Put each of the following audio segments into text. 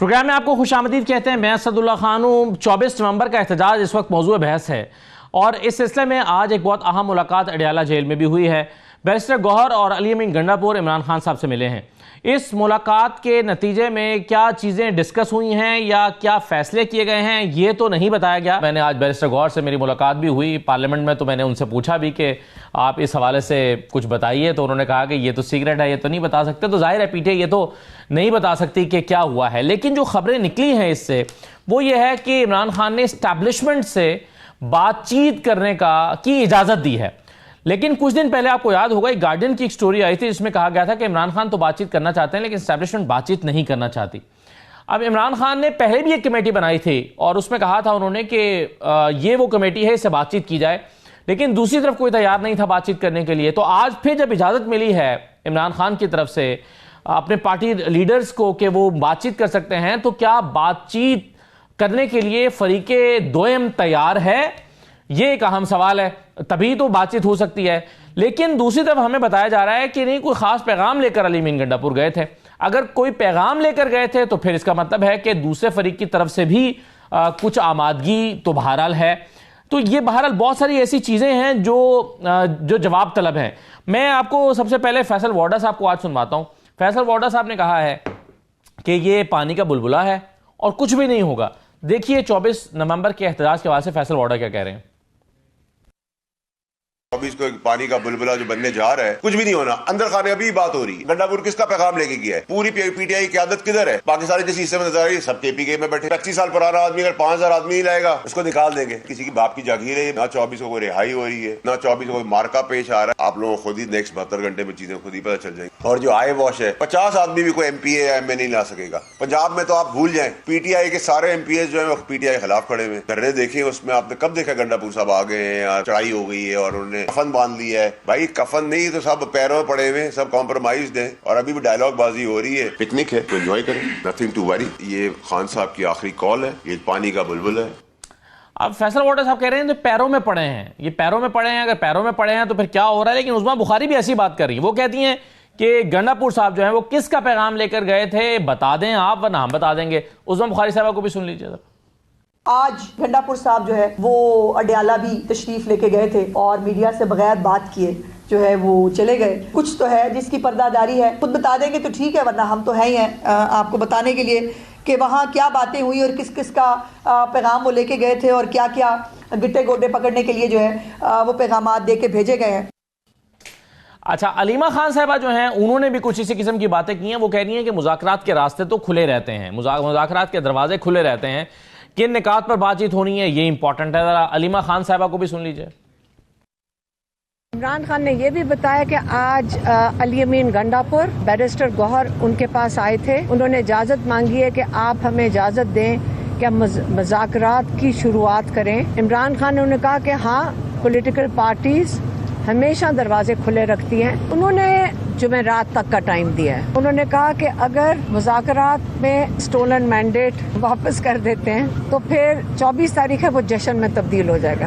Programme میں آپ کو خوش آمدید کہتے ہیں. میں اسد اللہ خان ہوں. 24 نومبر کا احتجاج اس وقت موضوع بحث ہے اور اس سلسلے میں آج ایک بہت اہم ملاقات اڈیالہ جیل میں بھی ہوئی ہے. بیرسٹر گوہر اور علی امین گنڈا پور عمران خان صاحب سے ملے ہیں. اس ملاقات کے نتیجے میں کیا چیزیں ڈسکس ہوئی ہیں یا کیا فیصلے کیے گئے ہیں یہ تو نہیں بتایا گیا. میں نے آج بیرسٹر گوہر سے میری ملاقات بھی ہوئی پارلیمنٹ میں, تو میں نے ان سے پوچھا بھی کہ آپ اس حوالے سے کچھ بتائیے, تو انہوں نے کہا کہ یہ تو سیکرٹ ہے, یہ تو نہیں بتا سکتے. تو ظاہر ہے پی ٹی آئی یہ تو نہیں بتا سکتی کہ کیا ہوا ہے, لیکن جو خبریں نکلی ہیں اس سے وہ یہ ہے کہ عمران خان نے اسٹیبلشمنٹ سے بات چیت کرنے کی اجازت دی ہے. لیکن کچھ دن پہلے آپ کو یاد ہوگا ایک گارڈین کی ایک سٹوری آئی تھی جس میں کہا گیا تھا کہ عمران خان تو بات چیت کرنا چاہتے ہیں لیکن اسٹیبلشمنٹ بات چیت نہیں کرنا چاہتی. اب عمران خان نے پہلے بھی ایک کمیٹی بنائی تھی اور اس میں کہا تھا انہوں نے کہ یہ وہ کمیٹی ہے, اس سے بات چیت کی جائے, لیکن دوسری طرف کوئی تیار نہیں تھا بات چیت کرنے کے لیے. تو آج پھر جب اجازت ملی ہے عمران خان کی طرف سے اپنے پارٹی لیڈرز کو کہ وہ بات چیت کر سکتے ہیں, تو کیا بات چیت کرنے کے لیے فریق دوئم تیار ہے؟ یہ ایک اہم سوال ہے. تبھی تو بات چیت ہو سکتی ہے. لیکن دوسری طرف ہمیں بتایا جا رہا ہے کہ نہیں کوئی خاص پیغام لے کر علی امین گنڈا پور گئے تھے. اگر کوئی پیغام لے کر گئے تھے تو پھر اس کا مطلب ہے کہ دوسرے فریق کی طرف سے بھی کچھ آمادگی تو بہرحال ہے. تو یہ بہرحال بہت ساری ایسی چیزیں ہیں جو جواب طلب ہیں. میں آپ کو سب سے پہلے فیصل وارڈا صاحب کو آج سنواتا ہوں. فیصل وارڈا صاحب نے کہا ہے کہ یہ پانی کا بلبلا ہے اور کچھ بھی نہیں ہوگا. دیکھیے 24 نومبر کے احتجاج کے حوالے سے فیصل وارڈا کیا کہہ رہے ہیں. ابھی اس کو پانی کا بلبلا جو بننے جا رہا ہے, کچھ بھی نہیں ہونا. اندر خانے ابھی بات ہو رہی ہے. گنڈا پور کس کا پیغام لے کے گیا ہے؟ پوری پی ٹی آئی کی قیادت کدھر ہے؟ پاکستانی جیسے حصے میں نظر آ رہی ہے, سب کے پی کے میں بیٹھے. 25 سال پرانا آدمی اگر 5000 آدمی ہی لائے گا اس کو نکال دیں گے. کسی کی باپ کی جاگیر ہے. نہ 24 کو کوئی رہائی ہو رہی ہے, نہ 24 کو کوئی مارکا پیش آ رہا ہے. آپ لوگوں کو خود ہی نیکسٹ 72 گھنٹے میں چیزیں خود ہی پتہ چل جائیں گی. اور جو آئے واش ہے, 50 آدمی بھی کوئی ایم پی اے یا ایم اے نہیں لا سکے گا. پنجاب میں تو آپ بھول جائیں, پی ٹی آئی کے سارے ایم پی ایز جو ہیں پی ٹی آئی کے خلاف کھڑے ہوئے. دھرنے دیکھیں اس میں آپ نے کب دیکھا گنڈا پور صاحب آ گئے ہیں یا چڑھائی ہو گئی ہے اور انہوں نے کفن باندھ لیا ہے؟ بھائی کفن نہیں تو سب پیروں پڑے ہوئے, سب کمپرومائزڈ ہیں اور ابھی بھی ڈائلاگ بازی ہو رہی ہے. پکنک ہے تو انجوائے کریں, نتھنگ ٹو وری. یہ خان صاحب کی آخری کال ہے, یہ پانی کا بلبل ہے. اب فیصل وارڈا صاحب کہہ رہے ہیں کہ پیروں میں پڑے ہیں, یہ پیروں میں پڑے ہیں. اگر پیروں میں پڑے ہیں تو پھر کیا ہو رہا ہے؟ لیکن عظمیٰ بخاری بھی ایسی بات کر رہی ہیں. وہ کہتی ہیں کہ گنڈا پور صاحب جو ہیں وہ کس کا پیغام لے کر گئے تھے بتا دیں آپ, ورنہ ہم بتا دیں گے. عظمیٰ بخاری صاحبہ کو بھی سن لیجیے. آج گنڈا پور صاحب جو ہے وہ اڈیالہ بھی تشریف لے کے گئے تھے اور میڈیا سے بغیر بات کیے جو ہے وہ چلے گئے. کچھ تو ہے جس کی پردہ داری ہے, خود بتا دیں گے تو ٹھیک ہے, ورنہ ہم تو ہیں ہی ہیں آپ کو بتانے کے لیے کہ وہاں کیا باتیں ہوئی اور کس کس کا پیغام وہ لے کے گئے تھے اور کیا کیا گٹے گوڈے پکڑنے کے لیے جو ہے وہ پیغامات دے کے بھیجے گئے ہیں. اچھا, علیمہ خان صاحبہ جو ہیں انہوں نے بھی کچھ اسی قسم کی باتیں کی ہیں. وہ کہہ رہی ہیں کہ مذاکرات کے راستے تو کھلے رہتے ہیں, مذاکرات کے دروازے کھلے رہتے ہیں. کن نکات پر بات چیت ہونی ہے یہ امپورٹنٹ ہے. ذرا علیمہ خان صاحبہ کو بھی سن لیجئے. عمران خان نے یہ بھی بتایا کہ آج علی امین گنڈا پور بیرسٹر گوہر ان کے پاس آئے تھے. انہوں نے اجازت مانگی ہے کہ آپ ہمیں اجازت دیں کہ ہم مذاکرات کی شروعات کریں. عمران خان نے کہا کہ ہاں پولیٹیکل پارٹیز ہمیشہ دروازے کھلے رکھتی ہیں. انہوں نے جمعرات تک کا ٹائم دیا ہے. انہوں نے کہا کہ اگر مذاکرات میں سٹولن مینڈیٹ واپس کر دیتے ہیں تو پھر 24 تاریخ ہے وہ جشن میں تبدیل ہو جائے گا.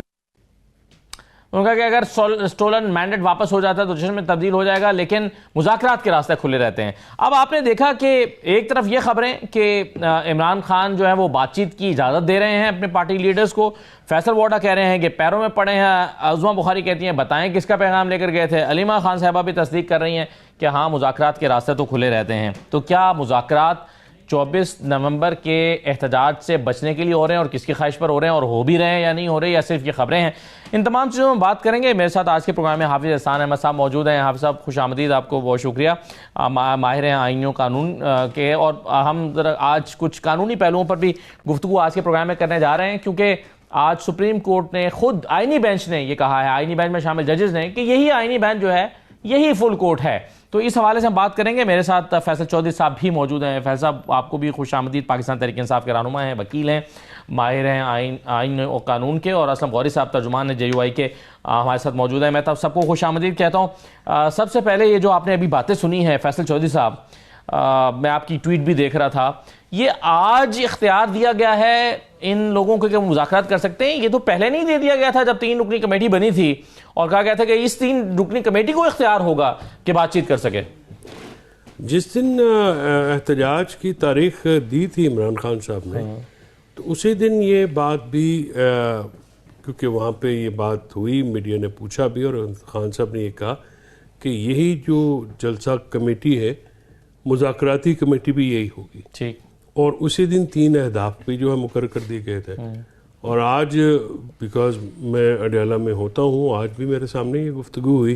انہوں نے کہا کہ اگر سٹولن مینڈیٹ واپس ہو جاتا ہے تو جشن میں تبدیل ہو جائے گا, لیکن مذاکرات کے راستے کھلے رہتے ہیں. اب آپ نے دیکھا کہ ایک طرف یہ خبریں کہ عمران خان جو ہے وہ بات چیت کی اجازت دے رہے ہیں اپنے پارٹی لیڈرز کو. فیصل وارڈا کہہ رہے ہیں کہ پیروں میں پڑے ہیں. عظمیٰ بخاری کہتی ہیں بتائیں کس کا پیغام لے کر گئے تھے. علیمہ خان صاحبہ بھی تصدیق کر رہی ہیں کہ ہاں مذاکرات کے راستے تو کھلے رہتے ہیں. تو کیا مذاکرات 24 نومبر کے احتجاج سے بچنے کے لیے ہو رہے ہیں اور کس کی خواہش پر ہو رہے ہیں, اور ہو بھی رہے ہیں یا نہیں ہو رہے, یا صرف یہ خبریں ہیں؟ ان تمام چیزوں میں بات کریں گے. میرے ساتھ آج کے پروگرام میں حافظ احسان احمد صاحب موجود ہیں. حافظ صاحب خوش آمدید, آپ کو بہت شکریہ. ماہر ہیں آئینی و قانون کے, اور ہم آج کچھ قانونی پہلوؤں پر بھی گفتگو آج کے پروگرام میں کرنے جا رہے ہیں, کیونکہ آج سپریم کورٹ نے خود آئینی بینچ نے یہ کہا ہے, آئینی بینچ میں شامل ججز نے, کہ یہی آئینی بینچ جو ہے یہی فل کورٹ ہے. تو اس حوالے سے ہم بات کریں گے. میرے ساتھ فیصل چودھری صاحب بھی موجود ہیں. فیصل صاحب آپ کو بھی خوش آمدید. پاکستان تحریک انصاف کے رہنما ہیں, وکیل ہیں, ماہر ہیں آئین و قانون کے. اور اسلم غوری صاحب ترجمان ہیں JUI کے, ہمارے ساتھ موجود ہیں. میں تو سب کو خوش آمدید کہتا ہوں. سب سے پہلے یہ جو آپ نے ابھی باتیں سنی ہیں فیصل چودھری صاحب, میں آپ کی ٹویٹ بھی دیکھ رہا تھا, یہ آج اختیار دیا گیا ہے ان لوگوں کو کہ وہ مذاکرات کر سکتے ہیں؟ یہ تو پہلے نہیں دے دیا گیا تھا جب 3 رکنی کمیٹی بنی تھی اور کہا گیا تھا کہ اس 3 رکنی کمیٹی کو اختیار ہوگا کہ بات چیت کر سکے. جس دن احتجاج کی تاریخ دی تھی عمران خان صاحب نے تو اسی دن یہ بات بھی کیونکہ وہاں پہ یہ بات ہوئی، میڈیا نے پوچھا بھی اور خان صاحب نے یہ کہا کہ یہی جو جلسہ کمیٹی ہے مذاکراتی کمیٹی بھی یہی ہوگی، ٹھیک، اور اسی دن 3 اہداف بھی جو ہے مقرر کر دیے گئے تھے. اور آج بیکاز میں اڈیالہ میں ہوتا ہوں، آج بھی میرے سامنے یہ گفتگو ہوئی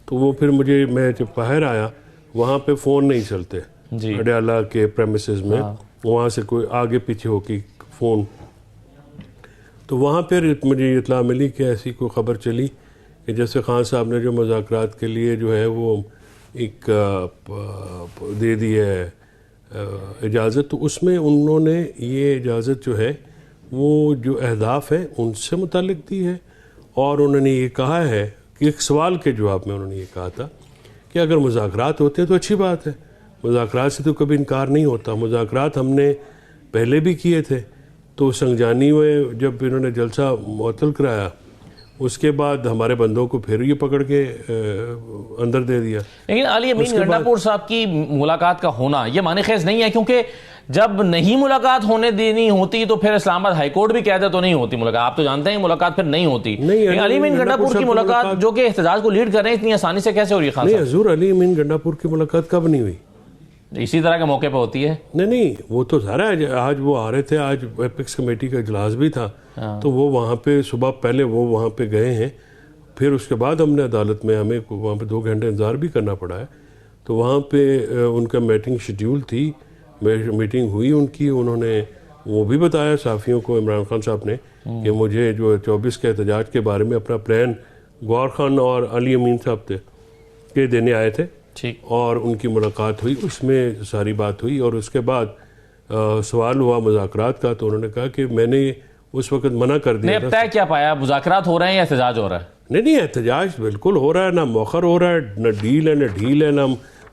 تو وہ پھر میں جب باہر آیا وہاں پہ فون نہیں چلتے اڈیالہ کے پریمیسز میں، وہاں سے کوئی آگے پیچھے ہو کے فون، تو وہاں پھر مجھے اطلاع ملی کہ ایسی کوئی خبر چلی کہ جیسے خان صاحب نے جو مذاکرات کے لیے جو ہے وہ ایک دے دی ہے اجازت، تو اس میں انہوں نے یہ اجازت جو ہے وہ جو اہداف ہیں ان سے متعلق دی ہے، اور انہوں نے یہ کہا ہے کہ ایک سوال کے جواب میں انہوں نے یہ کہا تھا کہ اگر مذاکرات ہوتے ہیں تو اچھی بات ہے، مذاکرات سے تو کبھی انکار نہیں ہوتا، مذاکرات ہم نے پہلے بھی کیے تھے. تو سنگجانی ہوئے جب انہوں نے جلسہ معطل کرایا اس کے بعد ہمارے بندوں کو پھر یہ پکڑ کے اندر دے دیا. لیکن علی امین گنڈاپور صاحب کی ملاقات کا ہونا یہ معنی خیز نہیں ہے، کیونکہ جب نہیں ملاقات ہونے دینی ہوتی تو پھر اسلام آباد ہائی کورٹ بھی کہتے تو نہیں ہوتی ملاقات، آپ تو جانتے ہیں ملاقات پھر نہیں ہوتی. علی امین گنڈاپور کی ملاقات جو کہ احتجاج کو لیڈ کر رہے ہیں اتنی آسانی سے کیسے ہو رہی ہے خان صاحب؟ نہیں حضور، علی امین گنڈاپور کی ملاقات کب نہیں ہوئی؟ اسی طرح کے موقع پہ ہوتی ہے. نہیں وہ تو سارا آج وہ آ رہے تھے، آج ایپکس کمیٹی کا اجلاس بھی تھا تو وہ وہاں پہ صبح پہلے وہ وہاں پہ گئے ہیں، پھر اس کے بعد ہم نے عدالت میں ہمیں وہاں پہ 2 گھنٹے انتظار بھی کرنا پڑا ہے. تو وہاں پہ ان کا میٹنگ شیڈیول تھی، میٹنگ ہوئی ان کی، انہوں نے وہ بھی بتایا صحافیوں کو عمران خان صاحب نے کہ مجھے جو 24 کے احتجاج کے بارے میں اپنا پلان گور خان اور علی امین صاحب تھے کہ دینے آئے تھے، اور ان کی ملاقات ہوئی، اس میں ساری بات ہوئی. اور اس کے بعد سوال ہوا مذاکرات کا تو انہوں نے کہا کہ میں نے اس وقت منع کر دیا تھا. طے کیا پایا، مذاکرات ہو رہے ہیں یا احتجاج ہو رہا ہے؟ نہیں احتجاج بالکل ہو رہا ہے، نہ موخر ہو رہا ہے، نہ ڈیل ہے نہ ڈھیل ہے، نہ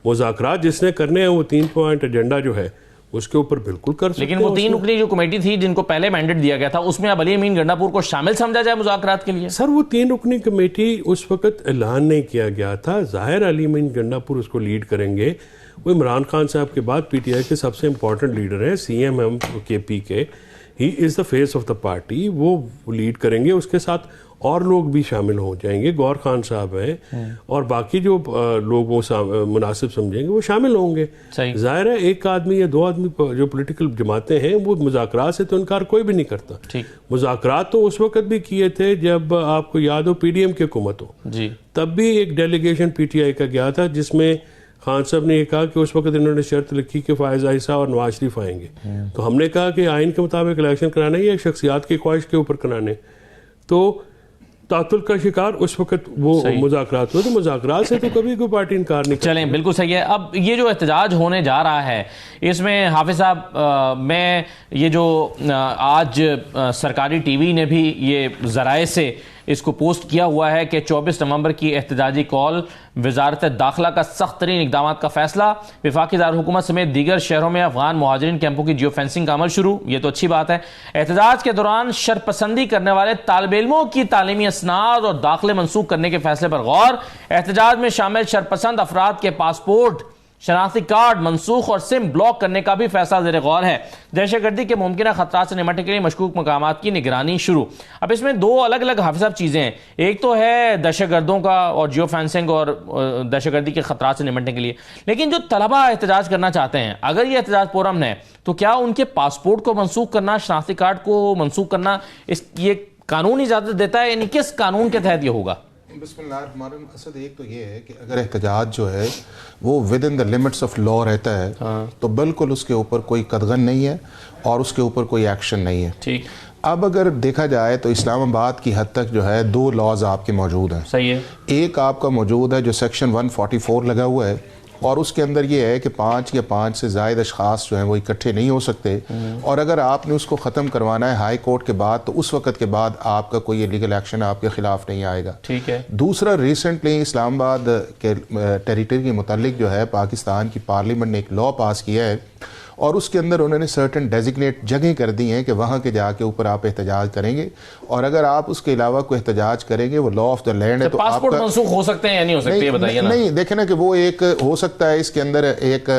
مذاکرات جس نے کرنے ہیں وہ 3 پوائنٹ ایجنڈا جو ہے اس کے اوپر بالکل کر سکتے ہیں. لیکن وہ 3 رکنی جو کمیٹی تھی جن کو پہلے مینڈیٹ دیا گیا تھا اس میں اب علی امین گنڈاپور کو شامل سمجھا جائے مذاکرات کے لیے؟ سر وہ 3 رکنی کمیٹی اس وقت اعلان نہیں کیا گیا تھا، ظاہر علی امین گنڈاپور اس کو لیڈ کریں گے، وہ عمران خان صاحب کے بعد پی ٹی آئی کے سب سے امپورٹنٹ لیڈر ہیں، C M M K P کے، he is the face of the party, وہ لیڈ کریں گے، اس کے ساتھ اور لوگ بھی شامل ہو جائیں گے، گور خان صاحب ہیں اور باقی جو لوگ وہ مناسب سمجھیں گے وہ شامل ہوں گے. ظاہر ہے 1 آدمی یا 2 آدمی جو پولیٹیکل جماعتیں ہیں وہ مذاکرات سے تو انکار کوئی بھی نہیں کرتا. مذاکرات تو اس وقت بھی کیے تھے جب آپ کو یاد ہو پی ڈی ایم کی حکومت ہو، تب بھی ایک ڈیلیگیشن پی ٹی آئی کا گیا تھا جس میں خان صاحب نے یہ کہا کہ اس وقت انہوں نے شرط لکھی کہ فائز عیسیٰ اور نواز شریف آئیں گے، تو ہم نے کہا کہ آئین کے مطابق الیکشن کرانا ہے یا شخصیات کی خواہش کے اوپر کرانے، تو تعطل کا شکار اس وقت وہ مذاکرات ہوئے. تو مذاکرات سے تو کبھی کوئی پارٹی انکار نہیں کرتی. چلیں بالکل صحیح ہے. اب یہ جو احتجاج ہونے جا رہا ہے اس میں حافظ صاحب میں یہ جو آج سرکاری ٹی وی نے بھی یہ ذرائع سے اس کو پوسٹ کیا ہوا ہے کہ 24 نومبر کی احتجاجی کال، وزارت داخلہ کا سخت ترین اقدامات کا فیصلہ، وفاقی دارالحکومت سمیت دیگر شہروں میں افغان مہاجرین کیمپوں کی جیو فینسنگ کا عمل شروع. یہ تو اچھی بات ہے. احتجاج کے دوران شرپسندی کرنے والے طالب علموں کی تعلیمی اسناد اور داخلے منسوخ کرنے کے فیصلے پر غور. احتجاج میں شامل شرپسند افراد کے پاسپورٹ، شناختی کارڈ منسوخ اور سم بلاک کرنے کا بھی فیصلہ زیر غور ہے. دہشت گردی کے ممکنہ خطرات سے نمٹنے کے لیے مشکوک مقامات کی نگرانی شروع. اب اس میں 2 الگ الگ حافظ صاحب چیزیں ہیں. ایک تو ہے دہشت گردوں کا اور جیو فینسنگ اور دہشت گردی کے خطرات سے نمٹنے کے لیے، لیکن جو طلبہ احتجاج کرنا چاہتے ہیں اگر یہ احتجاج پرامن ہے تو کیا ان کے پاسپورٹ کو منسوخ کرنا، شناختی کارڈ کو منسوخ کرنا یہ قانون اجازت دیتا ہے؟ یعنی کس قانون کے تحت یہ ہوگا؟ بسم اللہ الرحمن الرحیم. اسد ایک تو یہ ہے کہ اگر احتجاج جو ہے وہ with in the limits of law رہتا ہے تو بالکل اس کے اوپر کوئی قدغن نہیں ہے اور اس کے اوپر کوئی ایکشن نہیں ہے. ٹھیک. اب اگر دیکھا جائے تو اسلام آباد کی حد تک جو ہے 2 لاز آپ کے موجود ہیں. صحیح ہے. ایک آپ کا موجود ہے جو سیکشن 144 لگا ہوا ہے، اور اس کے اندر یہ ہے کہ 5 یا 5 سے زائد اشخاص جو ہیں وہ اکٹھے نہیں ہو سکتے، اور اگر آپ نے اس کو ختم کروانا ہے ہائی کورٹ کے بعد تو اس وقت کے بعد آپ کا کوئی لیگل ایکشن آپ کے خلاف نہیں آئے گا. ٹھیک ہے. دوسرا، ریسنٹلی اسلام آباد کے ٹیریٹری کے متعلق جو ہے پاکستان کی پارلیمنٹ نے ایک لا پاس کیا ہے، اور اس کے اندر انہوں نے سرٹن ڈیزگنیٹ جگہیں کر دی ہیں کہ وہاں کے جا کے اوپر آپ احتجاج کریں گے, اور اگر آپ اس کے علاوہ کوئی احتجاج کریں گے وہ لا آف دا لینڈ ہے. تو پاسپورٹ منسوخ ہو سکتے ہیں یا نہیں ہو سکتے, یہ بتائیے نا. نہیں دیکھیں نا کہ وہ ایک ہو سکتا ہے اس کے اندر ایک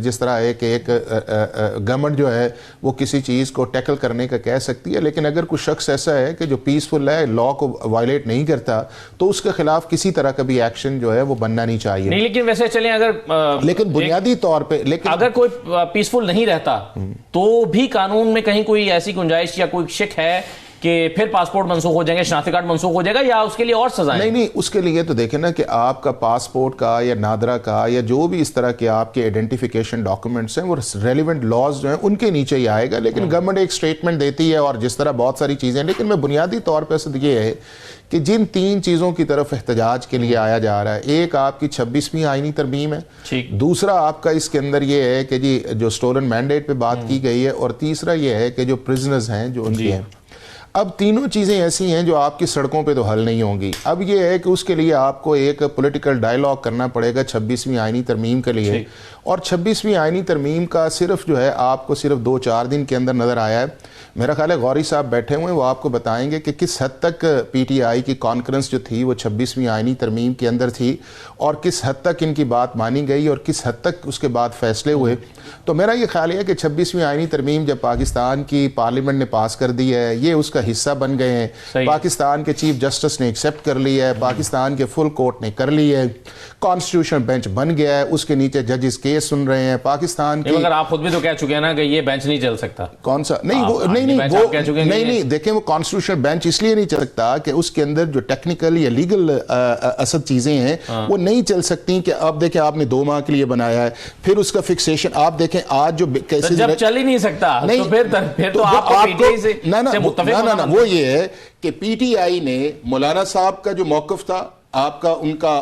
جس طرح ایک گورنمنٹ جو ہے وہ کسی چیز کو ٹیکل کرنے کا کہہ سکتی ہے, لیکن اگر کوئی شخص ایسا ہے کہ جو پیسفل ہے, لا کو وائلیٹ نہیں کرتا, تو اس کے خلاف کسی طرح کا بھی ایکشن جو ہے وہ بننا نہیں چاہیے. نہیں, لیکن ویسے چلیں اگر لیکن بنیادی طور پہ اگر کوئی پیسفل نہیں رہتا تو بھی قانون میں کہیں کوئی ایسی گنجائش یا کوئی شک ہے کہ پھر پاسپورٹ منسوخ ہو جائیں گے, شناختی کارڈ منسوخ ہو جائے گا, یا اس کے لیے اور سزائیں؟ نہیں, اس کے لیے تو دیکھیں نا کہ آپ کا پاسپورٹ کا یا نادرا کا یا جو بھی اس طرح کے آپ کے آئیڈینٹیفیکیشن ڈاکومنٹس ہیں وہ ریلیونٹ لاز جو ہیں ان کے نیچے ہی آئے گا. لیکن گورنمنٹ ایک سٹیٹمنٹ دیتی ہے اور جس طرح بہت ساری چیزیں, لیکن میں بنیادی طور پہ یہ ہے کہ جن 3 چیزوں کی طرف احتجاج کے لیے آیا جا رہا ہے, ایک آپ کی 26ویں آئینی ترمیم ہے, دوسرا آپ کا اس کے اندر یہ ہے کہ جی جو سٹولن مینڈیٹ پہ بات کی گئی ہے, اور تیسرا یہ ہے کہ جو پرزنرز ہیں جو ان کے ہیں. اب تینوں چیزیں ایسی ہیں جو آپ کی سڑکوں پہ تو حل نہیں ہوں گی. اب یہ ہے کہ اس کے لیے آپ کو ایک پولیٹیکل ڈائیلاگ کرنا پڑے گا 26ویں آئینی ترمیم کے لیے, اور 26ویں آئینی ترمیم کا صرف جو ہے آپ کو صرف 2-4 دن کے اندر نظر آیا ہے. میرا خیال ہے غوری صاحب بیٹھے ہوئے ہیں, وہ آپ کو بتائیں گے کہ کس حد تک پی ٹی آئی کی کانفرنس جو تھی وہ 26ویں آئینی ترمیم کے اندر تھی, اور کس حد تک ان کی بات مانی گئی اور کس حد تک اس کے بعد فیصلے ہوئے. تو میرا یہ خیال ہے کہ 26ویں آئینی ترمیم جب پاکستان کی پارلیمنٹ نے پاس کر دی ہے, یہ اس کا حصہ بن گئے ہیں, پاکستان کے چیف جسٹس نے ایکسیپٹ کر لی ہے, پاکستان کے فل کورٹ نے کر لی ہے, کانسٹیٹیوشن بینچ بن گیا ہے, اس کے نیچے ججز کیس سن رہے ہیں پاکستان کی. مگر آپ خود بھی تو کہہ چکے ہیں نا کہ یہ بینچ نہیں چل سکتا. کون سا؟ نہیں دیکھیں, وہ کانسٹیٹیوشن بینچ اس لیے نہیں چل سکتا کہ اس کے اندر جو ٹیکنیکل یا لیگل اصل چیزیں ہیں وہ نہیں چل سکتی. کہ اب دیکھیں آپ نے 2 ماہ کے لیے بنایا ہے, پھر اس کا فکسیشن آپ دیکھیں آج جو کیسز جب چل ہی نہیں سکتا تو پھر تو آپ کو پی ٹی آئی سے متفق ہونا. وہ یہ ہے کہ پی ٹی آئی نے مولانا صاحب کا جو موقف تھا, آپ کا ان کا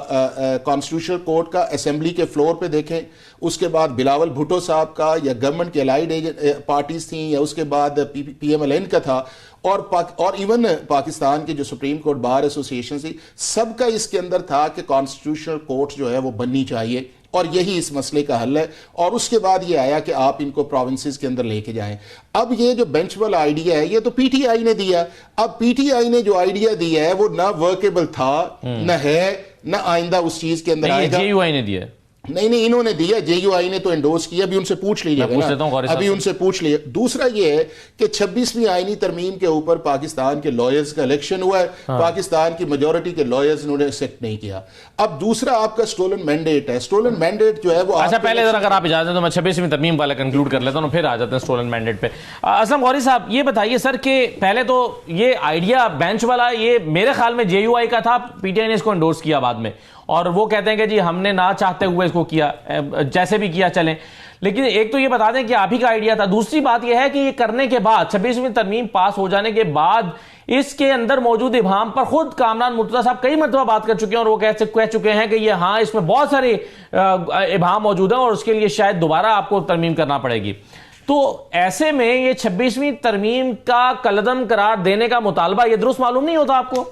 کانسٹیٹیوشنل کورٹ کا اسمبلی کے فلور پہ دیکھیں, اس کے بعد بلاول بھٹو صاحب کا یا گورنمنٹ کے الائیڈ پارٹیز تھیں, یا اس کے بعد پی ایم ایل این کا تھا, اور ایون پاکستان کی جو سپریم کورٹ بار ایسوسی ایشن تھی, سب کا اس کے اندر تھا کہ کانسٹیٹیوشنل کورٹ جو ہے وہ بننی چاہیے, اور یہی اس مسئلے کا حل ہے. اور اس کے بعد یہ آیا کہ آپ ان کو پروونسز کے اندر لے کے جائیں. اب یہ جو بینچ والا آئیڈیا ہے یہ تو پی ٹی آئی نے دیا. اب پی ٹی آئی نے جو آئیڈیا دیا ہے وہ نہ ورکیبل تھا, نہ ہے, نہ آئندہ اس چیز کے اندر آئے گا. جے یو آئی نے دیا, نہیں انہوں نے دیا, جے یو آئی نے تو انڈورس کیا. ابھی ان سے پوچھ لیجیے, ابھی ان سے پوچھ لیجیے. دوسرا یہ ہے کہ 26ویں آئینی ترمیم کے اوپر پاکستان کے لائرز کا الیکشن ہوا ہے, پاکستان کی میجورٹی کے لائرز نے ایکسیپٹ نہیں کیا. اب دوسرا آپ کا سٹولن مینڈیٹ ہے. سٹولن مینڈیٹ جو ہے وہ, اچھا پہلے ذرا اگر آپ اجازت دیں تو میں 26ویں ترمیم والا کنکلوڈ کر لیتا ہوں, پھر آ جاتے ہیں سٹولن مینڈیٹ پہ. اسلم غوری صاحب یہ بتائیے سر کہ پہلے تو یہ آئیڈیا بینچ والا یہ میرے خیال میں جے یو آئی کا تھا, پی ٹی آئی نے اس کو انڈورس کیا بعد میں, اور وہ کہتے ہیں کہ جی ہم نے نہ چاہتے ہوئے اس کو کیا, جیسے بھی کیا چلیں. لیکن ایک تو یہ بتا دیں کہ آپ ہی کا آئیڈیا تھا. دوسری بات یہ ہے کہ یہ کرنے کے بعد 26ویں ترمیم پاس ہو جانے کے بعد اس کے اندر موجود ابہام پر خود کامران مرتضیٰ صاحب کئی مرتبہ بات کر چکے ہیں, اور وہ کہہ چکے ہیں کہ یہ ہاں اس میں بہت سارے ابہام موجود ہیں اور اس کے لیے شاید دوبارہ آپ کو ترمیم کرنا پڑے گی. تو ایسے میں یہ 26ویں ترمیم کا کالعدم قرار دینے کا مطالبہ یہ درست معلوم نہیں ہوتا آپ کو؟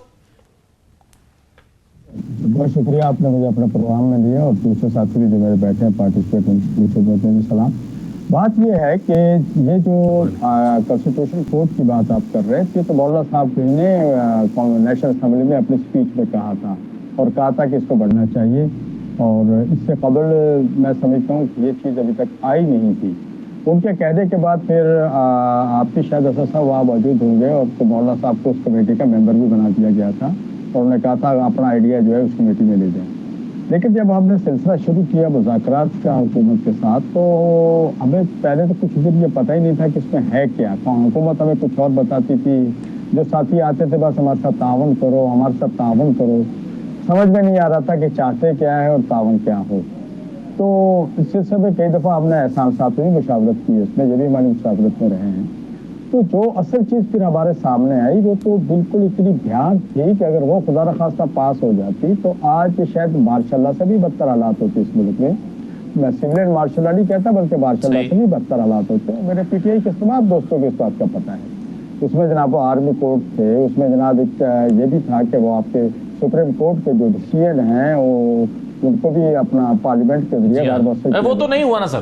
بہت شکریہ, آپ نے مجھے اپنے پروگرام میں لیا, اور دوسرے ساتھی بھی جو میرے بیٹھے ہیں پارٹیسپیٹ ان سلام. بات یہ ہے کہ یہ جو کانسٹیٹیوشن کورٹ کی بات آپ کر رہے تھے, تو مولانا صاحب نے نیشنل اسمبلی میں اپنی اسپیچ میں کہا تھا, اور کہا تھا کہ اس کو بڑھنا چاہیے. اور اس سے قبل میں سمجھتا ہوں کہ یہ چیز ابھی تک آئی نہیں تھی. ان کے کہنے کے بعد پھر آپ کی شاید اسد صاحب وہاں موجود ہوں گے, اور تو مولانا صاحب کو اس کمیٹی کا ممبر بھی بنا دیا گیا تھا, اور انہوں نے کہا تھا اپنا آئیڈیا جو ہے اس کمیٹی میں لے جائیں. لیکن جب ہم نے سلسلہ شروع کیا مذاکرات کا حکومت کے ساتھ, تو ہمیں پہلے تو کچھ دن یہ پتہ ہی نہیں تھا کہ اس میں ہے کیا. حکومت ہمیں کچھ اور بتاتی تھی, جو ساتھی آتے تھے بس ہمارے ساتھ تعاون کرو, ہمارے ساتھ تعاون کرو. سمجھ میں نہیں آ رہا تھا کہ چاہتے کیا ہے اور تعاون کیا ہو. تو اس سلسلے میں کئی دفعہ ہم نے احسان صاحب سے بھی مشاورت کی, اس میں یہ بھی ہماری مشاورت میں رہے ہیں. تو جو اصل چیز پھر ہمارے سامنے آئی وہ تو بالکل اتنی دھیان تھی کہ اگر وہ خدا نخواستہ پاس ہو جاتی تو آج شاید مارشاء اللہ سے بھی بدتر حالات ہوتے اس ملک میں. میں سنگل اینڈ مارشاء اللہ نہیں کہتا, بلکہ مارشاء اللہ سے بھی بدتر حالات ہوتے ہیں. میرے پی ٹی آئی کے تمام دوستوں کو اس بات کا پتہ ہے. اس میں جناب وہ آرمی کورٹ تھے, اس میں جناب ایک یہ بھی تھا کہ وہ آپ کے سپریم کورٹ کے جو ڈیسیژن ہیں وہ ان کو بھی اپنا پارلیمنٹ کے ذریعے وہ تو نہیں ہوا نا سر,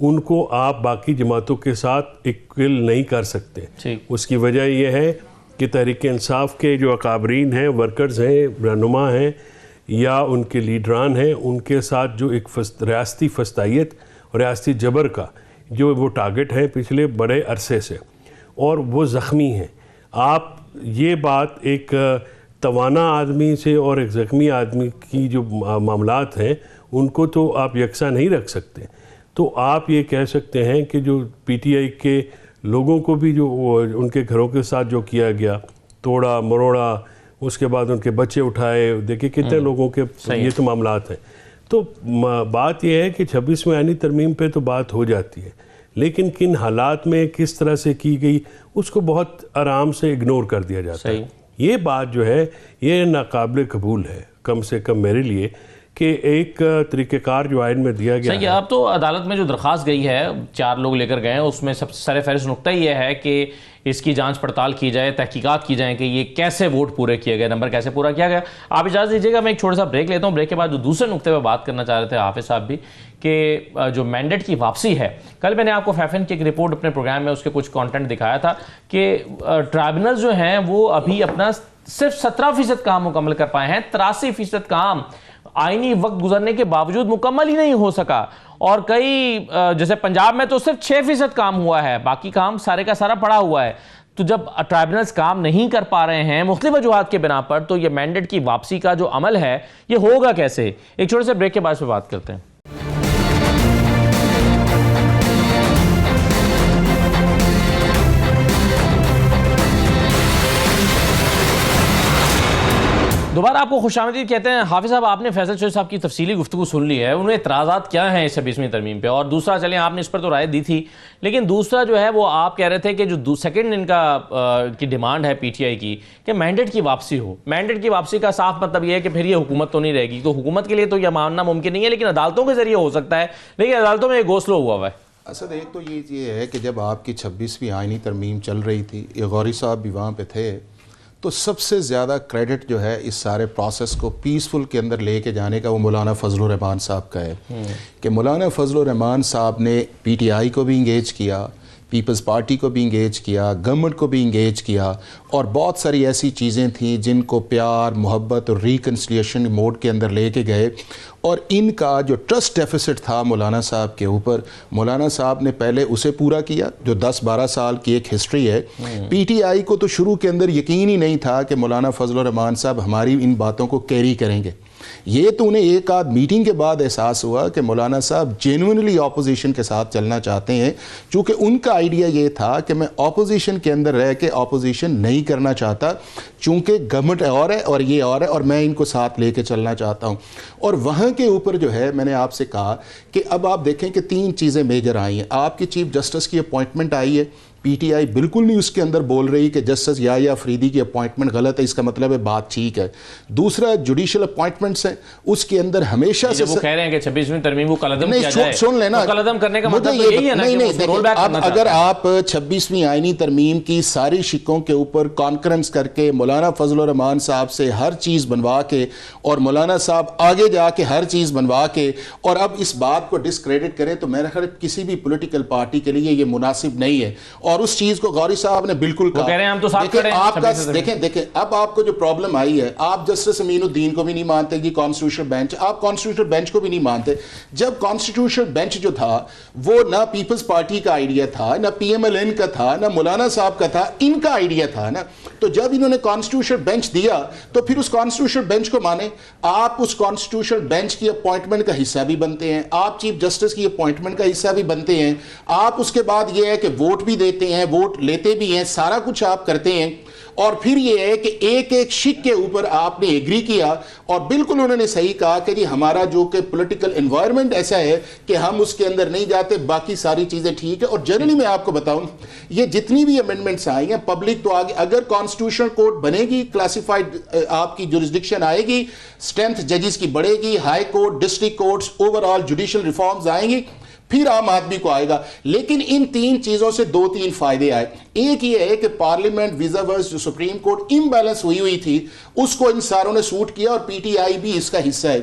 ان کو آپ باقی جماعتوں کے ساتھ ایکول نہیں کر سکتے. اس کی وجہ یہ ہے کہ تحریک انصاف کے جو اکابرین ہیں، ورکرز ہیں، رہنما ہیں یا ان کے لیڈران ہیں، ان کے ساتھ جو ایک ریاستی فسطائیت اور ریاستی جبر کا جو وہ ٹارگٹ ہے پچھلے بڑے عرصے سے، اور وہ زخمی ہیں. آپ یہ بات ایک توانا آدمی سے اور ایک زخمی آدمی کی جو معاملات ہیں ان کو تو آپ یکساں نہیں رکھ سکتے. تو آپ یہ کہہ سکتے ہیں کہ جو پی ٹی آئی کے لوگوں کو بھی جو ان کے گھروں کے ساتھ جو کیا گیا، توڑا مروڑا، اس کے بعد ان کے بچے اٹھائے، دیکھیں کتنے لوگوں کے یہ تو معاملات ہیں. تو بات یہ ہے کہ 26ویں آئینی ترمیم پہ تو بات ہو جاتی ہے، لیکن کن حالات میں کس طرح سے کی گئی اس کو بہت آرام سے اگنور کر دیا جاتا ہے. یہ بات جو ہے یہ ناقابل قبول ہے، کم سے کم میرے لیے، کہ ایک طریقہ کار جو آئین میں دیا گیا ہے. اب تو عدالت میں جو درخواست گئی ہے 4 لوگ لے کر گئے ہیں، اس میں سب سے سر فہرست نقطہ یہ ہے کہ اس کی جانچ پڑتال کی جائے، تحقیقات کی جائیں کہ یہ کیسے ووٹ پورے کیے گئے، نمبر کیسے پورا کیا گیا. آپ اجازت دیجیے گا میں ایک چھوٹا سا بریک لیتا ہوں. بریک کے بعد جو دوسرے نقطے پہ بات کرنا چاہ رہے تھے حافظ صاحب بھی، کہ جو مینڈیٹ کی واپسی ہے، کل میں نے آپ کو فیفن کی ایک رپورٹ اپنے پروگرام میں اس کے کچھ کانٹینٹ دکھایا تھا کہ ٹرائبونل جو ہیں وہ ابھی اپنا صرف 17% کام مکمل کر پائے ہیں. 83% کام آئینی وقت گزرنے کے باوجود مکمل ہی نہیں ہو سکا، اور کئی جیسے پنجاب میں تو صرف 6% کام ہوا ہے، باقی کام سارے کا سارا پڑا ہوا ہے. تو جب ٹرائبونلز کام نہیں کر پا رہے ہیں مختلف وجوہات کے بنا پر، تو یہ مینڈیٹ کی واپسی کا جو عمل ہے یہ ہوگا کیسے؟ ایک چھوٹے سے بریک کے بعد پہ بات کرتے ہیں. دوبارہ آپ کو خوش آمدید کہتے ہیں. حافظ صاحب، آپ نے فیصل چوہدری صاحب کی تفصیلی گفتگو سن لی ہے، انہیں اعتراضات کیا ہیں اس 26ویں ترمیم پہ، اور دوسرا چلیں آپ نے اس پر تو رائے دی تھی، لیکن دوسرا جو ہے وہ آپ کہہ رہے تھے کہ جو سیکنڈ ان کا کی ڈیمانڈ ہے پی ٹی آئی کی کہ مینڈیٹ کی واپسی ہو. مینڈیٹ کی واپسی کا صاف مطلب یہ ہے کہ پھر یہ حکومت تو نہیں رہے گی، تو حکومت کے لیے تو یہ ماننا ممکن نہیں ہے، لیکن عدالتوں کے ذریعے ہو سکتا ہے، لیکن عدالتوں میں یہ گو سلو ہوا ہے. اسد ایک تو یہ ہے کہ جب آپ کی 26ویں آئینی ترمیم چل رہی تھی، غوری صاحب بھی وہاں پہ تھے، تو سب سے زیادہ کریڈٹ جو ہے اس سارے پروسیس کو پیسفل کے اندر لے کے جانے کا وہ مولانا فضل الرحمان صاحب کا ہے کہ مولانا فضل الرحمان صاحب نے پی ٹی آئی کو بھی انگیج کیا، پیپلز پارٹی کو بھی انگیج کیا، گورنمنٹ کو بھی انگیج کیا، اور بہت ساری ایسی چیزیں تھیں جن کو پیار، محبت اور ریکنسلیشن موڈ کے اندر لے کے گئے. اور ان کا جو ٹرسٹ ڈیفیسٹ تھا مولانا صاحب کے اوپر، مولانا صاحب نے پہلے اسے پورا کیا، جو 10-12 سال کی ایک ہسٹری ہے. پی ٹی آئی کو تو شروع کے اندر یقین ہی نہیں تھا کہ مولانا فضل الرحمان صاحب ہماری ان باتوں کو کیری کریں گے. یہ تو انہیں ایک آدھ میٹنگ کے بعد احساس ہوا کہ مولانا صاحب جینوئنلی اپوزیشن کے ساتھ چلنا چاہتے ہیں، چونکہ ان کا آئیڈیا یہ تھا کہ میں اپوزیشن کے اندر رہ کے اپوزیشن نہیں کرنا چاہتا، چونکہ گورنمنٹ اور ہے اور یہ اور ہے، اور میں ان کو ساتھ لے کے چلنا چاہتا ہوں. اور وہاں کے اوپر جو ہے میں نے آپ سے کہا کہ اب آپ دیکھیں کہ 3 چیزیں میجر آئی ہیں. آپ کی چیف جسٹس کی اپوائنٹمنٹ آئی ہے، پی ٹی آئی بالکل نہیں اس کے اندر بول رہی کہ جسٹس یا افریدی کی اپوائنٹمنٹ غلط ہے، اس کا مطلب ہے بات ٹھیک ہے. دوسرا جوڈیشل اپوائنٹمنٹس ہیں، اس کے اندر ہمیشہ سے وہ کہہ رہے ہیں کہ 26ویں ترمیم کو کلعدم کیا جائے. سن لینا، کلعدم کرنے کا مطلب تو یہی ہے نا کہ وہ رول بیک کرنا چاہتے ہیں. اگر آپ 26ویں آئینی ترمیم کی ساری شکوں کے اوپر کانفرنس کر کے مولانا فضل الرحمان صاحب سے ہر چیز بنوا کے، اور مولانا صاحب آگے جا کے ہر چیز بنوا کے، اور اب اس بات کو ڈسکریڈٹ کریں، تو میرا خیال کسی بھی پولیٹیکل پارٹی کے لیے یہ مناسب نہیں ہے. اور اس چیز کو صاحب نے بالکل کہا. کہہ رہے ہیں ہم تو ساتھ کھڑے ہیں. آپ کا دیکھیں اب آپ کو جو پرابلم آئی ہے، آپ جسٹس امین الدین کو بھی نہیں مانتے جی کانسٹیٹیوشنل بینچ، آپ کانسٹیٹیوشنل بینچ کو بھی نہیں مانتے. جب کانسٹیٹیوشنل بینچ جو تھا وہ نہ پیپلز پارٹی کا آئیڈیا تھا، نہ پی ایم ایل این کا تھا، نہ مولانا صاحب کا تھا، ان کا آئیڈیا تھا نا. تو جب انہوں نے کانسٹیٹیوشنل بینچ دیا تو پھر اس کانسٹیٹیوشنل بینچ کو مانے. آپ اس کانسٹیٹیوشنل بینچ کی اپوائنٹمنٹ کا حصہ بھی بنتے ہیں، آپ چیف جسٹس کی اپوائنٹمنٹ کا حصہ بھی بنتے ہیں، آپ اس کے بعد یہ ہے کہ ووٹ بھی دیتے ہیں، ووٹ لیتے بھی ہیں، سارا کچھ آپ کرتے ہیں. اور پھر یہ ہے کہ ایک ایک شک کے اوپر آپ نے ایگری کیا، اور بالکل انہوں نے صحیح کہا کہ جی ہمارا جو کہ پولیٹیکل انوائرمنٹ ایسا ہے کہ ہم اس کے اندر نہیں جاتے، باقی ساری چیزیں ٹھیک ہے. اور جنرلی میں آپ کو بتاؤں یہ جتنی بھی امینڈمنٹس آئی ہیں پبلک تو آگے، اگر کانسٹیٹیوشنل کورٹ بنے گی، کلاسیفائڈ آپ کی جورسڈکشن آئے گی، اسٹرینتھ ججز کی بڑھے گی، high court, district courts, over all judicial reforms آئیں گی، پھر عام آدمی کو آئے گا. لیکن ان 3 چیزوں سے 2-3 فائدے آئے. ایک یہ ہے کہ پارلیمنٹ ویزا ورس جو سپریم کورٹ امبیلنس ہوئی تھی اس کو ان ساروں نے سوٹ کیا اور پی ٹی آئی بھی اس کا حصہ ہے.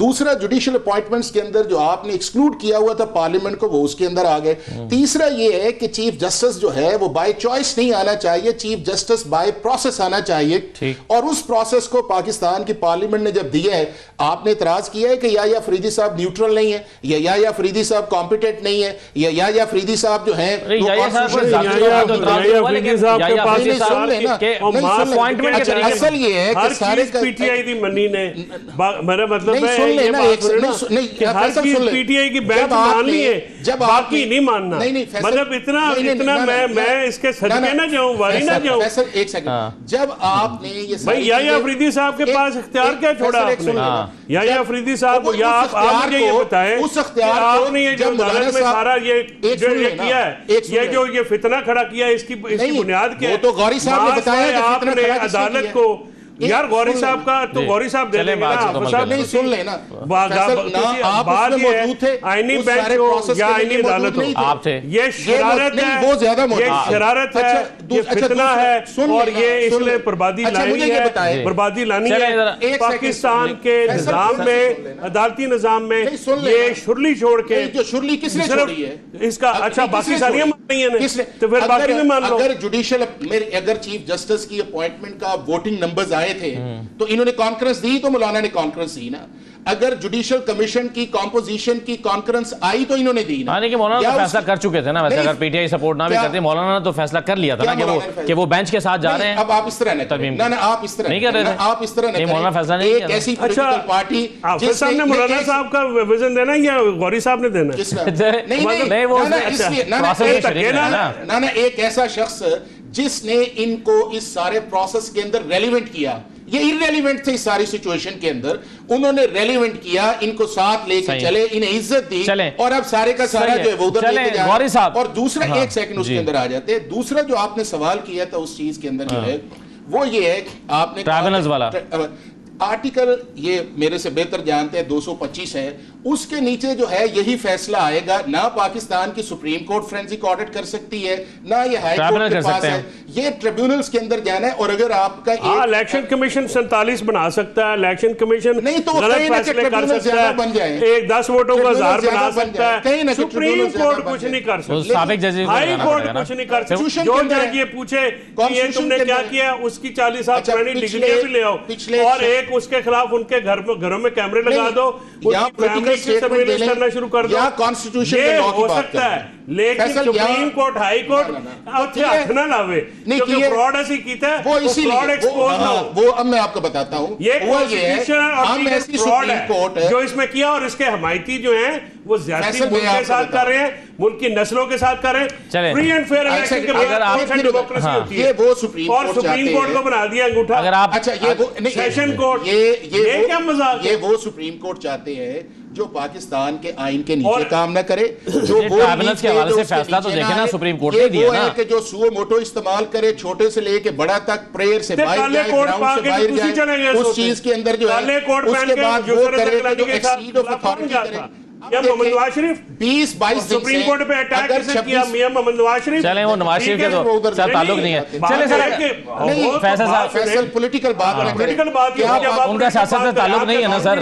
دوسرا جوڈیشل اپوائنٹمنٹس کے اندر جو آپ نے ایکسکلوڈ کیا ہوا تھا پارلیمنٹ کو وہ اس کے اندر آ گئے. تیسرا یہ ہے کہ چیف جسٹس جو ہے وہ بائی چوائس نہیں آنا چاہیے, چیف جسٹس بائی پروسیس آنا چاہیے, اور اس پروسیس کو پاکستان کی پارلیمنٹ نے جب دیا ہے آپ نے اعتراض کیا ہے کہ یا فریدی صاحب نیوٹرل نہیں ہے, یا فریدی صاحب کمپیٹنٹ نہیں ہے, یا فریدی صاحب جو ہیں اصل یہ ہے کہ سارے پی ٹی آئی دی منی نے, میرا مطلب پی ٹی آئی کی بینچ مان لی ہے, باقی نہیں ماننا, مطلب اتنا میں اس کے صدقے نہ جاؤں, واری نہ جاؤں. ایک سیکنڈ, جب آپ نے یہ بھائی یا فریدی صاحب کے پاس اختیار کیا چھوڑا آپ نے, یا فریدی صاحب, یا آپ مجھے یہ بتائیں کہ آپ نے یہ جو عدالت میں سارا یہ کیا ہے, یہ جو یہ فتنہ کھڑا کیا ہے, اس کی بنیاد کیا ہے؟ تو غوری صاحب نے بتایا آپ نے عدالت کو, یار غوری صاحب کا تو غوری صاحب دے لیں گے نا, نہیں سن لیں نا, بات یہ ہے آئینی بینچ ہو یا آئینی عدالت ہو, آپ تھے, یہ شرارت ہے, یہ شرارت ہے, یہ فتنہ ہے, اور یہ اس لیے بربادی لانی ہے, بربادی لانی ہے پاکستان کے نظام میں, عدالتی نظام میں. یہ شرلی چھوڑ کے, جو شرلی کس نے چھوڑی ہے اس کا, اچھا باقی ساریاں مان رہی ہیں تو پھر باقی بھی مان لو. اگر جوڈیشل, اگر چیف جسٹس کی اپوائنٹمنٹ کا ووٹنگ نمبرز آئے تھے تو انہوں نے کانکرنس دی, تو مولانا نے کانکرنس دی نا. اگر جوڈیشل کمیشن کی کمپوزیشن کی کانکرنس آئی تو انہوں نے دی نا. کہ مولانا تو فیصلہ کر چکے تھے نا, ویسے اگر پی ٹی آئی سپورٹ نہ بھی کرتے, مولانا نے تو فیصلہ کر لیا تھا نا کہ وہ بینچ کے ساتھ جا رہے ہیں. اب آپ اس طرح نہ, آپ اس طرح نہیں کر رہے تھے, آپ اس طرح نہیں, مولانا فیصلہ نہیں کیا. ایک ایسی پولیٹیکل پارٹی جس صاحب نے مولانا صاحب کا وزن دینا یا غوری صاحب نے دینا, نہیں وہ نہ ایک ایسا شخص جس نے ان کو اس سارے پروسیس کے اندر ریلیونٹ کیا. یہ irrelevant تھے اس ساری سچویشن کے اندر, انہوں نے ریلیونٹ کیا, ان کو ساتھ لے کے چلے, انہیں عزت دی, اور اب سارے کا سارا جو ہے وہ ادھر لے کے جا رہے ہیں. اور دوسرا ایک سیکنڈ اس کے اندر آ جاتے, دوسرا جو آپ نے سوال کیا تھا اس چیز کے اندر جو ہے وہ یہ ہے کہ آپ نے ٹرائبونلز والا آرٹیکل, یہ میرے سے بہتر جانتے ہیں 225 ہے, اس کے نیچے جو ہے یہی فیصلہ آئے گا. نہ پاکستان کی سپریم کورٹ فرینزک آڈٹ کر سکتی ہے, نہ یہ ہائی کورٹ کے پاس ہے, یہ ٹریبیونلز کے اندر جانا ہے. اور اگر آپ کا الیکشن کمیشن 47 بنا سکتا ہے, الیکشن کمیشن نہیں تو غلط فیصلے کر سکتا ہے, ایک 10 ووٹوں کا 1000 بنا سکتا ہے, سپریم کورٹ کچھ نہیں کر سکتا, ہائی کورٹ کچھ نہیں کر سکتا. جو جج یہ پوچھے کہ یہ تم نے کیا کیا, اس کی 40 سال پرانی ڈگریاں بھی لے آؤ, اور ایک اس کے خلاف ان کے گھروں میں کیمرے لگا دو, فیملی کی سرویلنس کرنا شروع کر دو. یہ ہو سکتا ہے, لیکن سپریم کورٹ, ہائی کورٹ اتھے ہاتھ نہ لاوے, کیونکہ فراڈ ایسی کیتا ہے, وہ فراڈ ایکسپوز نہ ہو. وہ اب میں آپ کو بتاتا ہوں, یہ کانسٹیٹیوشن اور فراڈ ہے جو اس میں کیا, اور اس کے حمایتی جو ہیں وہ زیادتی ملک کے ساتھ کر رہے ہیں, ملک کی نسلوں کے ساتھ کر رہے ہیں. فری اینڈ فیئر الیکشن کے بعد ڈیموکریسی ہوتی ہے, اور سپریم کورٹ کو بنا دیا انگوٹھا. اچھا سیشن کورٹ, یہ کیا مذاق ہے؟ یہ وہ سپریم کورٹ چاہتے ہیں جو پاکستان کے آئین کے نیچے کام نہ کرے, جو ٹرائبونلز کے حوالے سے فیصلہ تو دیکھیں نا, سپریم کورٹ نے دیا نا کہ جو سو موٹو استعمال کرے, چھوٹے سے لے کے بڑا تک, پریئر سے باہر جائے, گراؤنڈ سے باہر جائے, اس چیز کے اندر جو ہے اس کے بعد وہ کرے جو ایکسیڈ آف اتھارٹی کرے. یا محمد نواز شریف 20-22 سپریم کورٹ پہ اٹیک کسے کیا, میاں محمد نواز شریف. چلیں وہ نواز شریف کے تو ساتھ تعلق نہیں ہے. چلیں سر فیصل صاحب, فیصل پولیٹیکل بات ان کا سیاست سے تعلق نہیں ہے نا سر.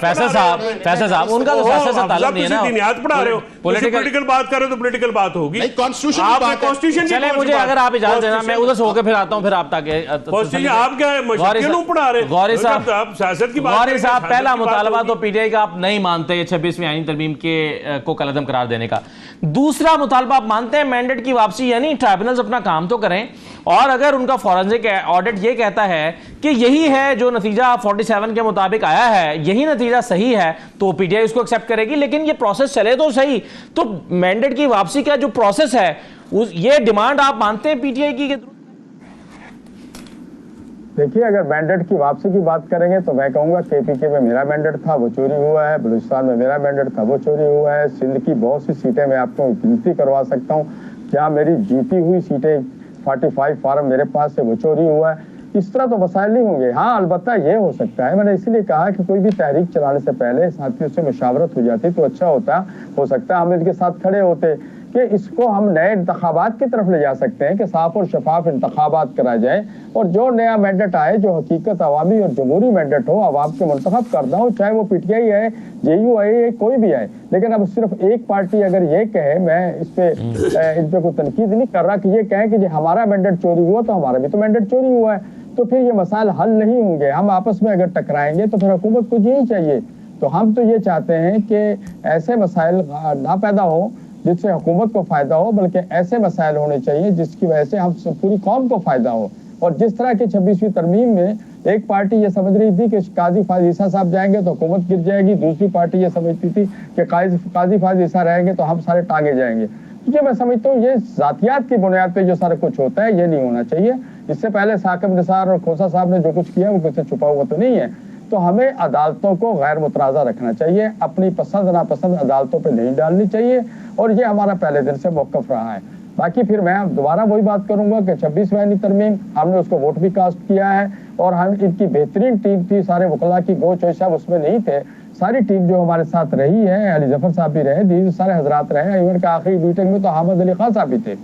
فیصل صاحب ان کا تو سیاست سے تعلق نہیں ہے نا. دینیات پڑھا رہے ہو, پولیٹیکل بات کرے تو پولیٹیکل بات ہوگی. کانسٹیٹیوشن. چلیں مجھے اگر آپ اجازت دینا میں ادھر سے ہو کے پھر آتا ہوں, پھر آپ تاکہ آپ کیا مشکل کیوں پڑھا رہے. غوری صاحب پہلا مطالبہ تو پی ٹی آئی کا آپ نہیں مانتے 26ویں آئینی ترمیم کو کالعدم قرار دینے کا. دوسرا مطالبہ آپ مانتے ہیں مینڈیٹ کی واپسی, یعنی ٹرائبونلز اپنا کام تو کریں, اور اگر ان کا فورنزک آڈٹ یہ کہتا ہے کہ یہی ہے جو نتیجہ 47 کے مطابق آیا ہے, یہی نتیجہ صحیح ہے, تو پی ٹی آئی اس کو ایکسیپٹ کرے گی. لیکن یہ پروسیس چلے تو صحیح, تو مینڈیٹ کی واپسی کا جو پروسیس ہے یہ ڈیمانڈ آپ مانتے ہیں پی ٹی آئی کی؟ دیکھیے اگر مینڈیٹ کی واپسی کی بات کریں گے تو میں کہوں گا کے پی کے میں میرا مینڈیٹ تھا وہ چوری ہوا ہے, بلوچستان میں میرا مینڈیٹ تھا وہ چوری ہوا ہے, سندھ کی بہت سی سیٹیں میں آپ کو گنتی کروا سکتا ہوں, کیا میری جیتی ہوئی سیٹیں 45 فارم میرے پاس سے وہ چوری ہوا ہے. اس طرح تو مسائل نہیں ہوں گے. ہاں البتہ یہ ہو سکتا ہے, میں نے اسی لیے کہا کہ کوئی بھی تحریک چلانے سے پہلے ساتھیوں سے مشاورت ہو جاتی تو اچھا ہوتا, ہو سکتا ہے ہم ان کے ساتھ کھڑے ہوتے کہ اس کو ہم نئے انتخابات کی طرف لے جا سکتے ہیں کہ صاف اور شفاف انتخابات کرا جائے اور جو نیا مینڈیٹ آئے جو حقیقت عوامی اور جمہوری مینڈیٹ ہو، عوام کے منتخب کردہ ہو، چاہے وہ پی ٹی آئی ہے، جے یو آئی، کوئی بھی آئے. لیکن اب صرف ایک پارٹی اگر یہ کہے، میں اس پہ ان پہ کوئی تنقید نہیں کر رہا، کہ یہ کہے کہ جی ہمارا مینڈیٹ چوری ہوا تو ہمارا بھی تو مینڈیٹ چوری ہوا ہے، تو پھر یہ مسائل حل نہیں ہوں گے. ہم آپس میں اگر ٹکرائیں گے تو پھر حکومت کو یہی چاہیے. تو ہم تو یہ چاہتے ہیں کہ ایسے مسائل نہ پیدا ہوں جس سے حکومت کو فائدہ ہو، بلکہ ایسے مسائل ہونے چاہیے جس کی وجہ سے ہم پوری قوم کو فائدہ ہو. اور جس طرح کی 26ویں ترمیم میں ایک پارٹی یہ سمجھ رہی تھی کہ قاضی فاضل عیسیٰ صاحب جائیں گے تو حکومت گر جائے گی، دوسری پارٹی یہ سمجھتی تھی کہ قاضی فاضل عیسیٰ رہیں گے تو ہم سارے ٹانگے جائیں گے. کیونکہ میں سمجھتا ہوں یہ ذاتیات کی بنیاد پہ جو سارا کچھ ہوتا ہے یہ نہیں ہونا چاہیے. اس سے پہلے ثاقب نثار اور کھوسا صاحب نے جو کچھ کیا وہ کچھ چھپا ہوا تو نہیں ہے. تو ہمیں عدالتوں کو غیر متنازع رکھنا چاہیے، اپنی پسند ناپسند عدالتوں پہ نہیں ڈالنی چاہیے، اور یہ ہمارا پہلے دن سے موقف رہا ہے. باقی پھر میں دوبارہ وہی بات کروں گا کہ 26ویں ترمیم ہم نے اس کو ووٹ بھی کاسٹ کیا ہے، اور ہم ان کی بہترین ٹیم تھی، سارے وکلاء کی گو چوئی صاحب اس میں نہیں تھے، ساری ٹیم جو ہمارے ساتھ رہی ہے، علی ظفر صاحب بھی رہے، دیگر سارے حضرات رہے، ایون کہ آخری میٹنگ میں تو حامد علی خان صاحب بھی تھے.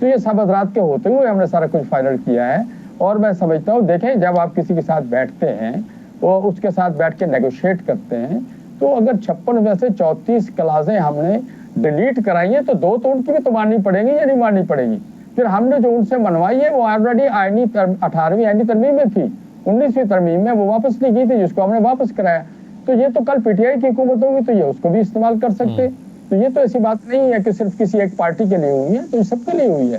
تو یہ سب حضرات کے ہوتے ہوئے ہم نے سارا کچھ فائنل کیا ہے. اور میں سمجھتا ہوں دیکھیں جب آپ کسی کے ساتھ بیٹھتے ہیں اور اس کے ساتھ بیٹھ کے نیگوشیٹ کرتے ہیں، تو اگر 56 میں سے 34 کلازیں ہم نے ڈیلیٹ کرائی ہیں تو 2 تو ان کی بھی تو ماننی پڑے گی یا نہیں ماننی پڑے گی. پھر ہم نے جو ان سے منوائی ہے وہ آلریڈی 18ویں آئینی ترمیم میں تھی، 19ویں ترمیم میں وہ واپس نہیں کی تھی جس کو ہم نے واپس کرایا. تو یہ تو کل پی ٹی آئی کی حکومت ہوگی تو یہ اس کو بھی استعمال کر سکتے. تو یہ تو ایسی بات نہیں ہے کہ صرف کسی ایک پارٹی کے لیے ہوئی ہے، تو یہ سب کے لیے ہوئی ہے.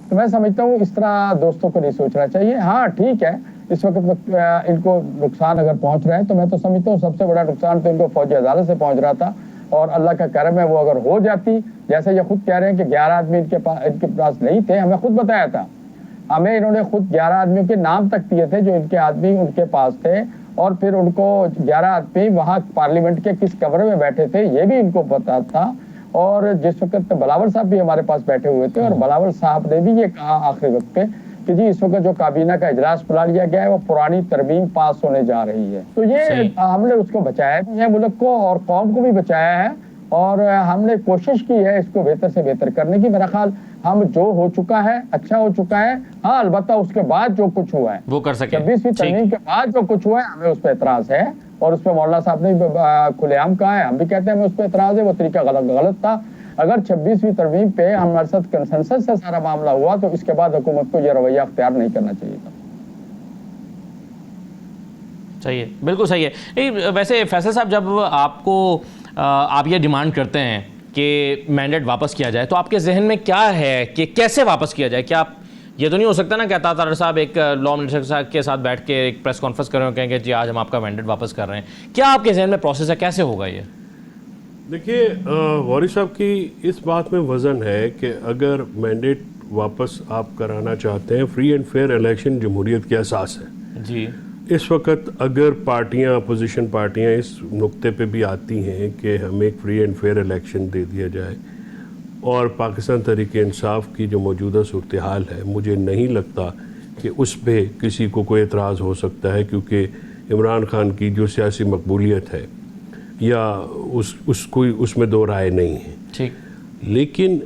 تو میں سمجھتا ہوں اس طرح دوستوں کو نہیں سوچنا چاہیے. ہاں ٹھیک ہے، اس وقت ان کو نقصان اگر پہنچ رہا ہے تو میں تو سمجھتا ہوں سب سے بڑا نقصان تو ان کو فوجی عدالت سے پہنچ رہا تھا، اور اللہ کا کرم ہے وہ اگر ہو جاتی، جیسے یہ خود کہہ رہے ہیں کہ 11 آدمی ان کے پاس نہیں تھے، ہمیں خود بتایا تھا، ہمیں انہوں نے خود 11 آدمیوں کے نام تک دیے تھے جو ان کے آدمی ان کے پاس تھے، اور پھر ان کو 11 آدمی وہاں پارلیمنٹ کے کس کمرے میں بیٹھے تھے یہ بھی ان کو پتا تھا. اور جس وقت بلاول صاحب بھی ہمارے پاس بیٹھے ہوئے تھے، اور بلاول صاحب نے بھی یہ کہا آخری وقت پہ کہ جی اس وقت جو کابینہ کا اجلاس بلا لیا گیا ہے وہ پرانی ترمیم پاس ہونے جا رہی ہے. تو یہ ہم نے اس کو بچایا بھی ہے، ملک کو اور قوم کو بھی بچایا ہے، اور ہم نے کوشش کی ہے اس کو بہتر سے بہتر کرنے کی. میرا خیال ہم جو ہو چکا ہے اچھا ہو چکا ہے. ہاں البتہ اس کے بعد جو کچھ ہوا ہے وہ کر سکیں. 26ویں ترمیم کے بعد جو کچھ ہوا ہے ہمیں اس پہ اعتراض ہے، اور اس پہ مولانا صاحب نے کھلے عام کہا ہے، ہم بھی کہتے ہیں ہمیں اس پہ اعتراض ہے. وہ طریقہ غلط تھا. اگر 26ویں ترمیم پہ ہمارے ساتھ کنسنسس سے سارا معاملہ ہوا تو اس کے بعد حکومت کو یہ رویہ اختیار نہیں کرنا چاہیے تھا. صحیح ہے، بالکل صحیح ہے. ویسے فیصل صاحب جب آپ یہ ڈیمانڈ کرتے ہیں کہ مینڈیٹ واپس کیا جائے تو آپ کے ذہن میں کیا ہے کہ کیسے واپس کیا جائے؟ کیا یہ تو نہیں ہو سکتا نا کہ عطا طاہر صاحب ایک لا منسٹر کے ساتھ بیٹھ کے ایک پریس کانفرنس کر رہے ہیں، کہیں گے جی آج ہم آپ کا مینڈیٹ واپس کر رہے ہیں؟ کیا آپ کے ذہن میں پروسیس ہے، کیسے ہوگا یہ؟ دیکھیے غوری صاحب کی اس بات میں وزن ہے کہ اگر مینڈیٹ واپس آپ کرانا چاہتے ہیں، فری اینڈ فیئر الیکشن جمہوریت کی اساس ہے جی. اس وقت اگر پارٹیاں اپوزیشن پارٹیاں اس نقطے پہ بھی آتی ہیں کہ ہمیں ایک فری اینڈ فیئر الیکشن دے دیا جائے، اور پاکستان تحریک انصاف کی جو موجودہ صورتحال ہے مجھے نہیں لگتا کہ اس پہ کسی کو کوئی اعتراض ہو سکتا ہے، کیونکہ عمران خان کی جو سیاسی مقبولیت ہے یا اس میں دو رائے نہیں ہے. ٹھیک. لیکن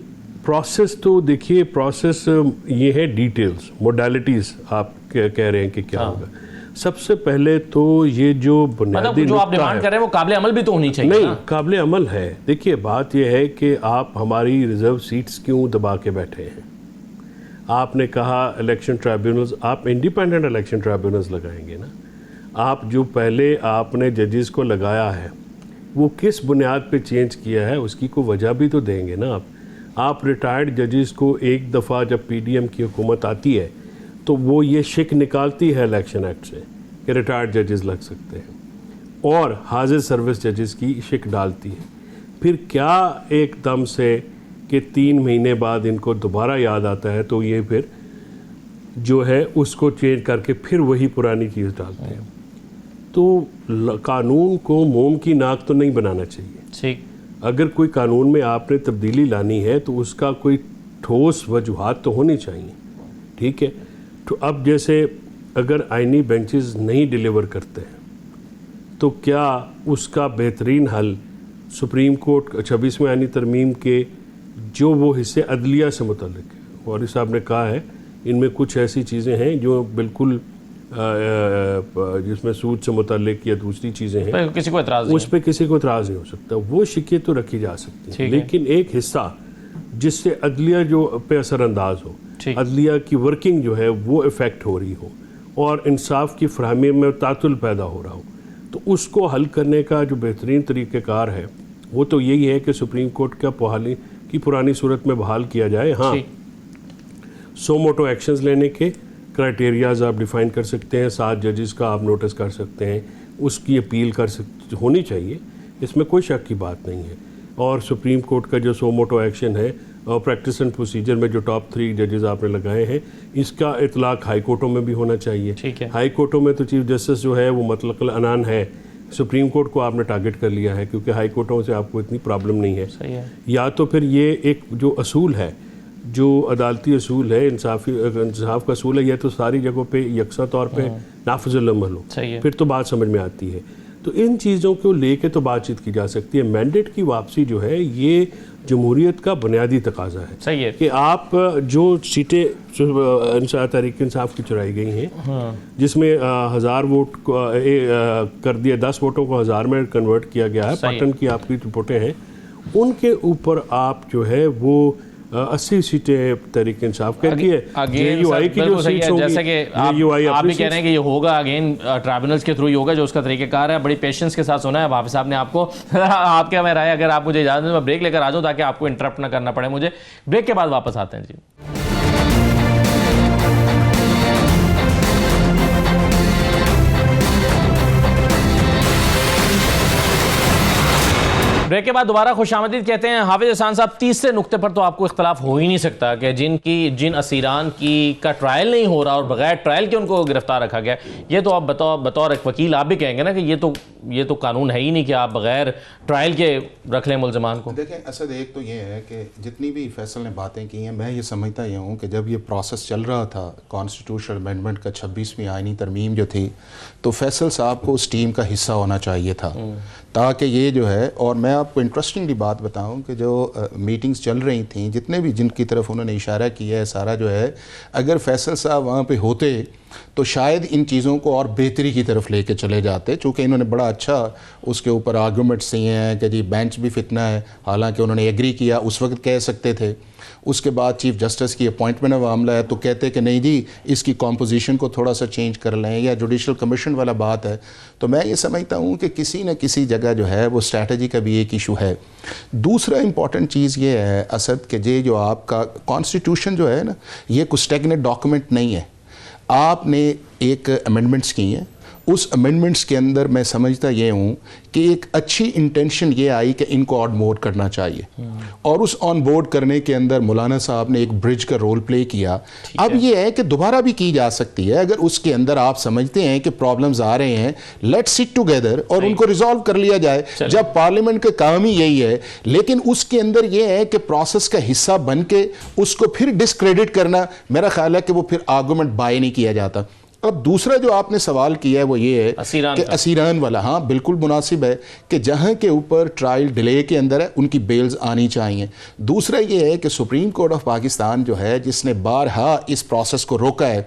پروسیس تو دیکھیے، پروسیس یہ ہے ڈیٹیلز، موڈیلٹیز آپ کہہ رہے ہیں کہ کیا ہوگا. سب سے پہلے تو یہ جو بنیادی جو آپ ڈیمانڈ کر رہے ہیں وہ قابل عمل بھی تو ہونی چاہیے. نہیں، قابل عمل ہے. دیکھیے بات یہ ہے کہ آپ ہماری ریزرو سیٹس کیوں دبا کے بیٹھے ہیں؟ آپ نے کہا الیکشن ٹرائبیونلز، آپ انڈیپینڈنٹ الیکشن ٹرائبیونلز لگائیں گے نا. آپ جو پہلے آپ نے ججز کو لگایا ہے وہ کس بنیاد پہ چینج کیا ہے اس کی کوئی وجہ بھی تو دیں گے نا. آپ ریٹائرڈ ججز کو ایک دفعہ جب پی ڈی ایم کی حکومت آتی ہے تو وہ یہ شک نکالتی ہے الیکشن ایکٹ سے کہ ریٹائرڈ ججز لگ سکتے ہیں، اور حاضر سروس ججز کی شک ڈالتی ہے. پھر کیا ایک دم سے کہ 3 مہینے بعد ان کو دوبارہ یاد آتا ہے تو یہ پھر جو ہے اس کو چینج کر کے پھر وہی پرانی چیز ڈالتے ہیں. تو قانون کو موم کی ناک تو نہیں بنانا چاہیے. ٹھیک. اگر کوئی قانون میں آپ نے تبدیلی لانی ہے تو اس کا کوئی ٹھوس وجوہات تو ہونی چاہیے. ٹھیک ہے. تو اب جیسے اگر آئینی بینچز نہیں ڈیلیور کرتے ہیں تو کیا اس کا بہترین حل سپریم کورٹ 26ویں آئینی ترمیم کے جو وہ حصے عدلیہ سے متعلق ہے. واری صاحب نے کہا ہے ان میں کچھ ایسی چیزیں ہیں جو بالکل جس میں سود سے متعلق یا دوسری چیزیں ہیں کسی کو اعتراض نہیں, اس پہ کسی کو اعتراض نہیں ہو سکتا, وہ شکیت تو رکھی جا سکتی ہے, لیکن ایک حصہ جس سے عدلیہ جو پہ اثر انداز ہو, عدلیہ کی ورکنگ جو ہے وہ افیکٹ ہو رہی ہو اور انصاف کی فراہمی میں تعطل پیدا ہو رہا ہو, تو اس کو حل کرنے کا جو بہترین طریقہ کار ہے وہ تو یہی ہے کہ سپریم کورٹ کا بحالی کی پرانی صورت میں بحال کیا جائے. ہاں, سو موٹو ایکشنز لینے کے کرائٹیریاز آپ ڈیفائن کر سکتے ہیں, 7 ججز کا آپ نوٹس کر سکتے ہیں, اس کی اپیل ہونی چاہیے, اس میں کوئی شک کی بات نہیں ہے. اور سپریم کورٹ کا جو سو موٹو ایکشن ہے اور پریکٹس اینڈ پروسیجر میں جو ٹاپ 3 ججز آپ نے لگائے ہیں, اس کا اطلاق ہائی کورٹوں میں بھی ہونا چاہیے. ہائی کورٹوں میں تو چیف جسٹس جو ہے وہ مطلق العنان ہے, سپریم کورٹ کو آپ نے ٹارگٹ کر لیا ہے کیونکہ ہائی کورٹوں سے آپ کو اتنی پرابلم نہیں ہے. یا تو پھر یہ ایک جو اصول ہے, جو عدالتی اصول ہے, انصاف کا اصول ہے, یہ تو ساری جگہوں پہ یکساں طور پہ نافذ العمل ہو, پھر تو بات سمجھ میں آتی ہے. تو ان چیزوں کو لے کے تو بات چیت کی جا سکتی ہے. مینڈیٹ کی واپسی جو ہے یہ جمہوریت کا بنیادی تقاضا ہے. صحیح ہے کہ آپ جو سیٹیں تحریک انصاف کی چرائی گئی ہیں, جس میں 1000 ووٹ کر دیا, 10 ووٹوں کو 1000 میں کنورٹ کیا گیا ہے, پاٹن کی آپ کی رپورٹیں ہیں, ان کے اوپر آپ جو ہے وہ 80 سیٹیں تحریک انصاف کہتی ہے. جیسے کہ آپ بھی کہہ رہے ہیں کہ یہ ہوگا اگین ٹرائبونلز کے تھرو ہی ہوگا, جو اس کا طریقہ کار ہے. بڑی پیشنس کے ساتھ سنا ہے حافظ صاحب نے آپ کو. آپ کیا میں رائے, اگر آپ مجھے اجازت دیں میں بریک لے کر آ جاؤں تاکہ آپ کو انٹرپٹ نہ کرنا پڑے مجھے. بریک کے بعد واپس آتے ہیں. جی بریک کے بعد دوبارہ خوش آمدید کہتے ہیں. حافظ احسان صاحب, تیسرے نقطے پر تو آپ کو اختلاف ہو ہی نہیں سکتا کہ جن اسیران کا ٹرائل نہیں ہو رہا اور بغیر ٹرائل کے ان کو گرفتار رکھا گیا, یہ تو آپ بطور ایک وکیل آپ بھی کہیں گے نا کہ یہ تو قانون ہے ہی نہیں کہ آپ بغیر ٹرائل کے رکھ لیں ملزمان کو. دیکھیں اسد, ایک تو یہ ہے کہ جتنی بھی فیصل نے باتیں کی ہیں, میں یہ سمجھتا یہ ہوں کہ جب یہ پروسیس چل رہا تھا کانسٹیٹیوشنل امینڈمنٹ کا 26ویں آئینی ترمیم جو تھی, تو فیصل صاحب کو اس ٹیم کا حصہ ہونا چاہیے تھا, تاکہ یہ جو ہے. اور میں آپ کو انٹرسٹنگلی بات بتاؤں کہ جو میٹنگز چل رہی تھیں, جتنے بھی جن کی طرف انہوں نے اشارہ کیا ہے سارا جو ہے, اگر فیصل صاحب وہاں پہ ہوتے تو شاید ان چیزوں کو اور بہتری کی طرف لے کے چلے جاتے, چونکہ انہوں نے بڑا اچھا اس کے اوپر آرگومنٹس دیے ہیں کہ جی بینچ بھی فتنہ ہے, حالانکہ انہوں نے ایگری کیا, اس وقت کہہ سکتے تھے. اس کے بعد چیف جسٹس کی اپوائنٹمنٹ کا معاملہ ہے تو کہتے کہ نہیں جی اس کی کمپوزیشن کو تھوڑا سا چینج کر لیں, یا جوڈیشل کمیشن والا بات ہے. تو میں یہ سمجھتا ہوں کہ کسی نہ کسی جگہ جو ہے وہ اسٹریٹجی کا بھی ایک ایشو ہے. دوسرا امپورٹنٹ چیز یہ ہے اسد کہ یہ جو آپ کا کانسٹیٹیوشن جو ہے نا, یہ کوئی اسٹیگنٹ ڈاکومنٹ نہیں ہے. آپ نے ایک امینڈمنٹس کی ہیں, اس امینڈمنٹس کے اندر میں سمجھتا یہ ہوں کہ ایک اچھی انٹینشن یہ آئی کہ ان کو آن بورڈ کرنا چاہیے, اور اس آن بورڈ کرنے کے اندر مولانا صاحب نے ایک برج کا رول پلے کیا. اب یہ ہے کہ دوبارہ بھی کی جا سکتی ہے, اگر اس کے اندر آپ سمجھتے ہیں کہ پرابلمز آ رہے ہیں, لیٹ سٹ ٹوگیدر اور ان کو ریزالو کر لیا جائے. جب پارلیمنٹ کا کام ہی یہی ہے, لیکن اس کے اندر یہ ہے کہ پروسیس کا حصہ بن کے اس کو پھر ڈسکریڈٹ کرنا, میرا خیال ہے کہ وہ پھر آرگومنٹ بائی نہیں کیا جاتا. اب دوسرا جو آپ نے سوال کیا ہے وہ یہ ہے کہ اسیران والا, ہاں بالکل مناسب ہے کہ جہاں کے اوپر ٹرائل ڈیلے کے اندر ہے ان کی بیلز آنی چاہیے. دوسرا یہ ہے کہ سپریم کورٹ آف پاکستان جو ہے جس نے بارہا اس پروسیس کو روکا ہے,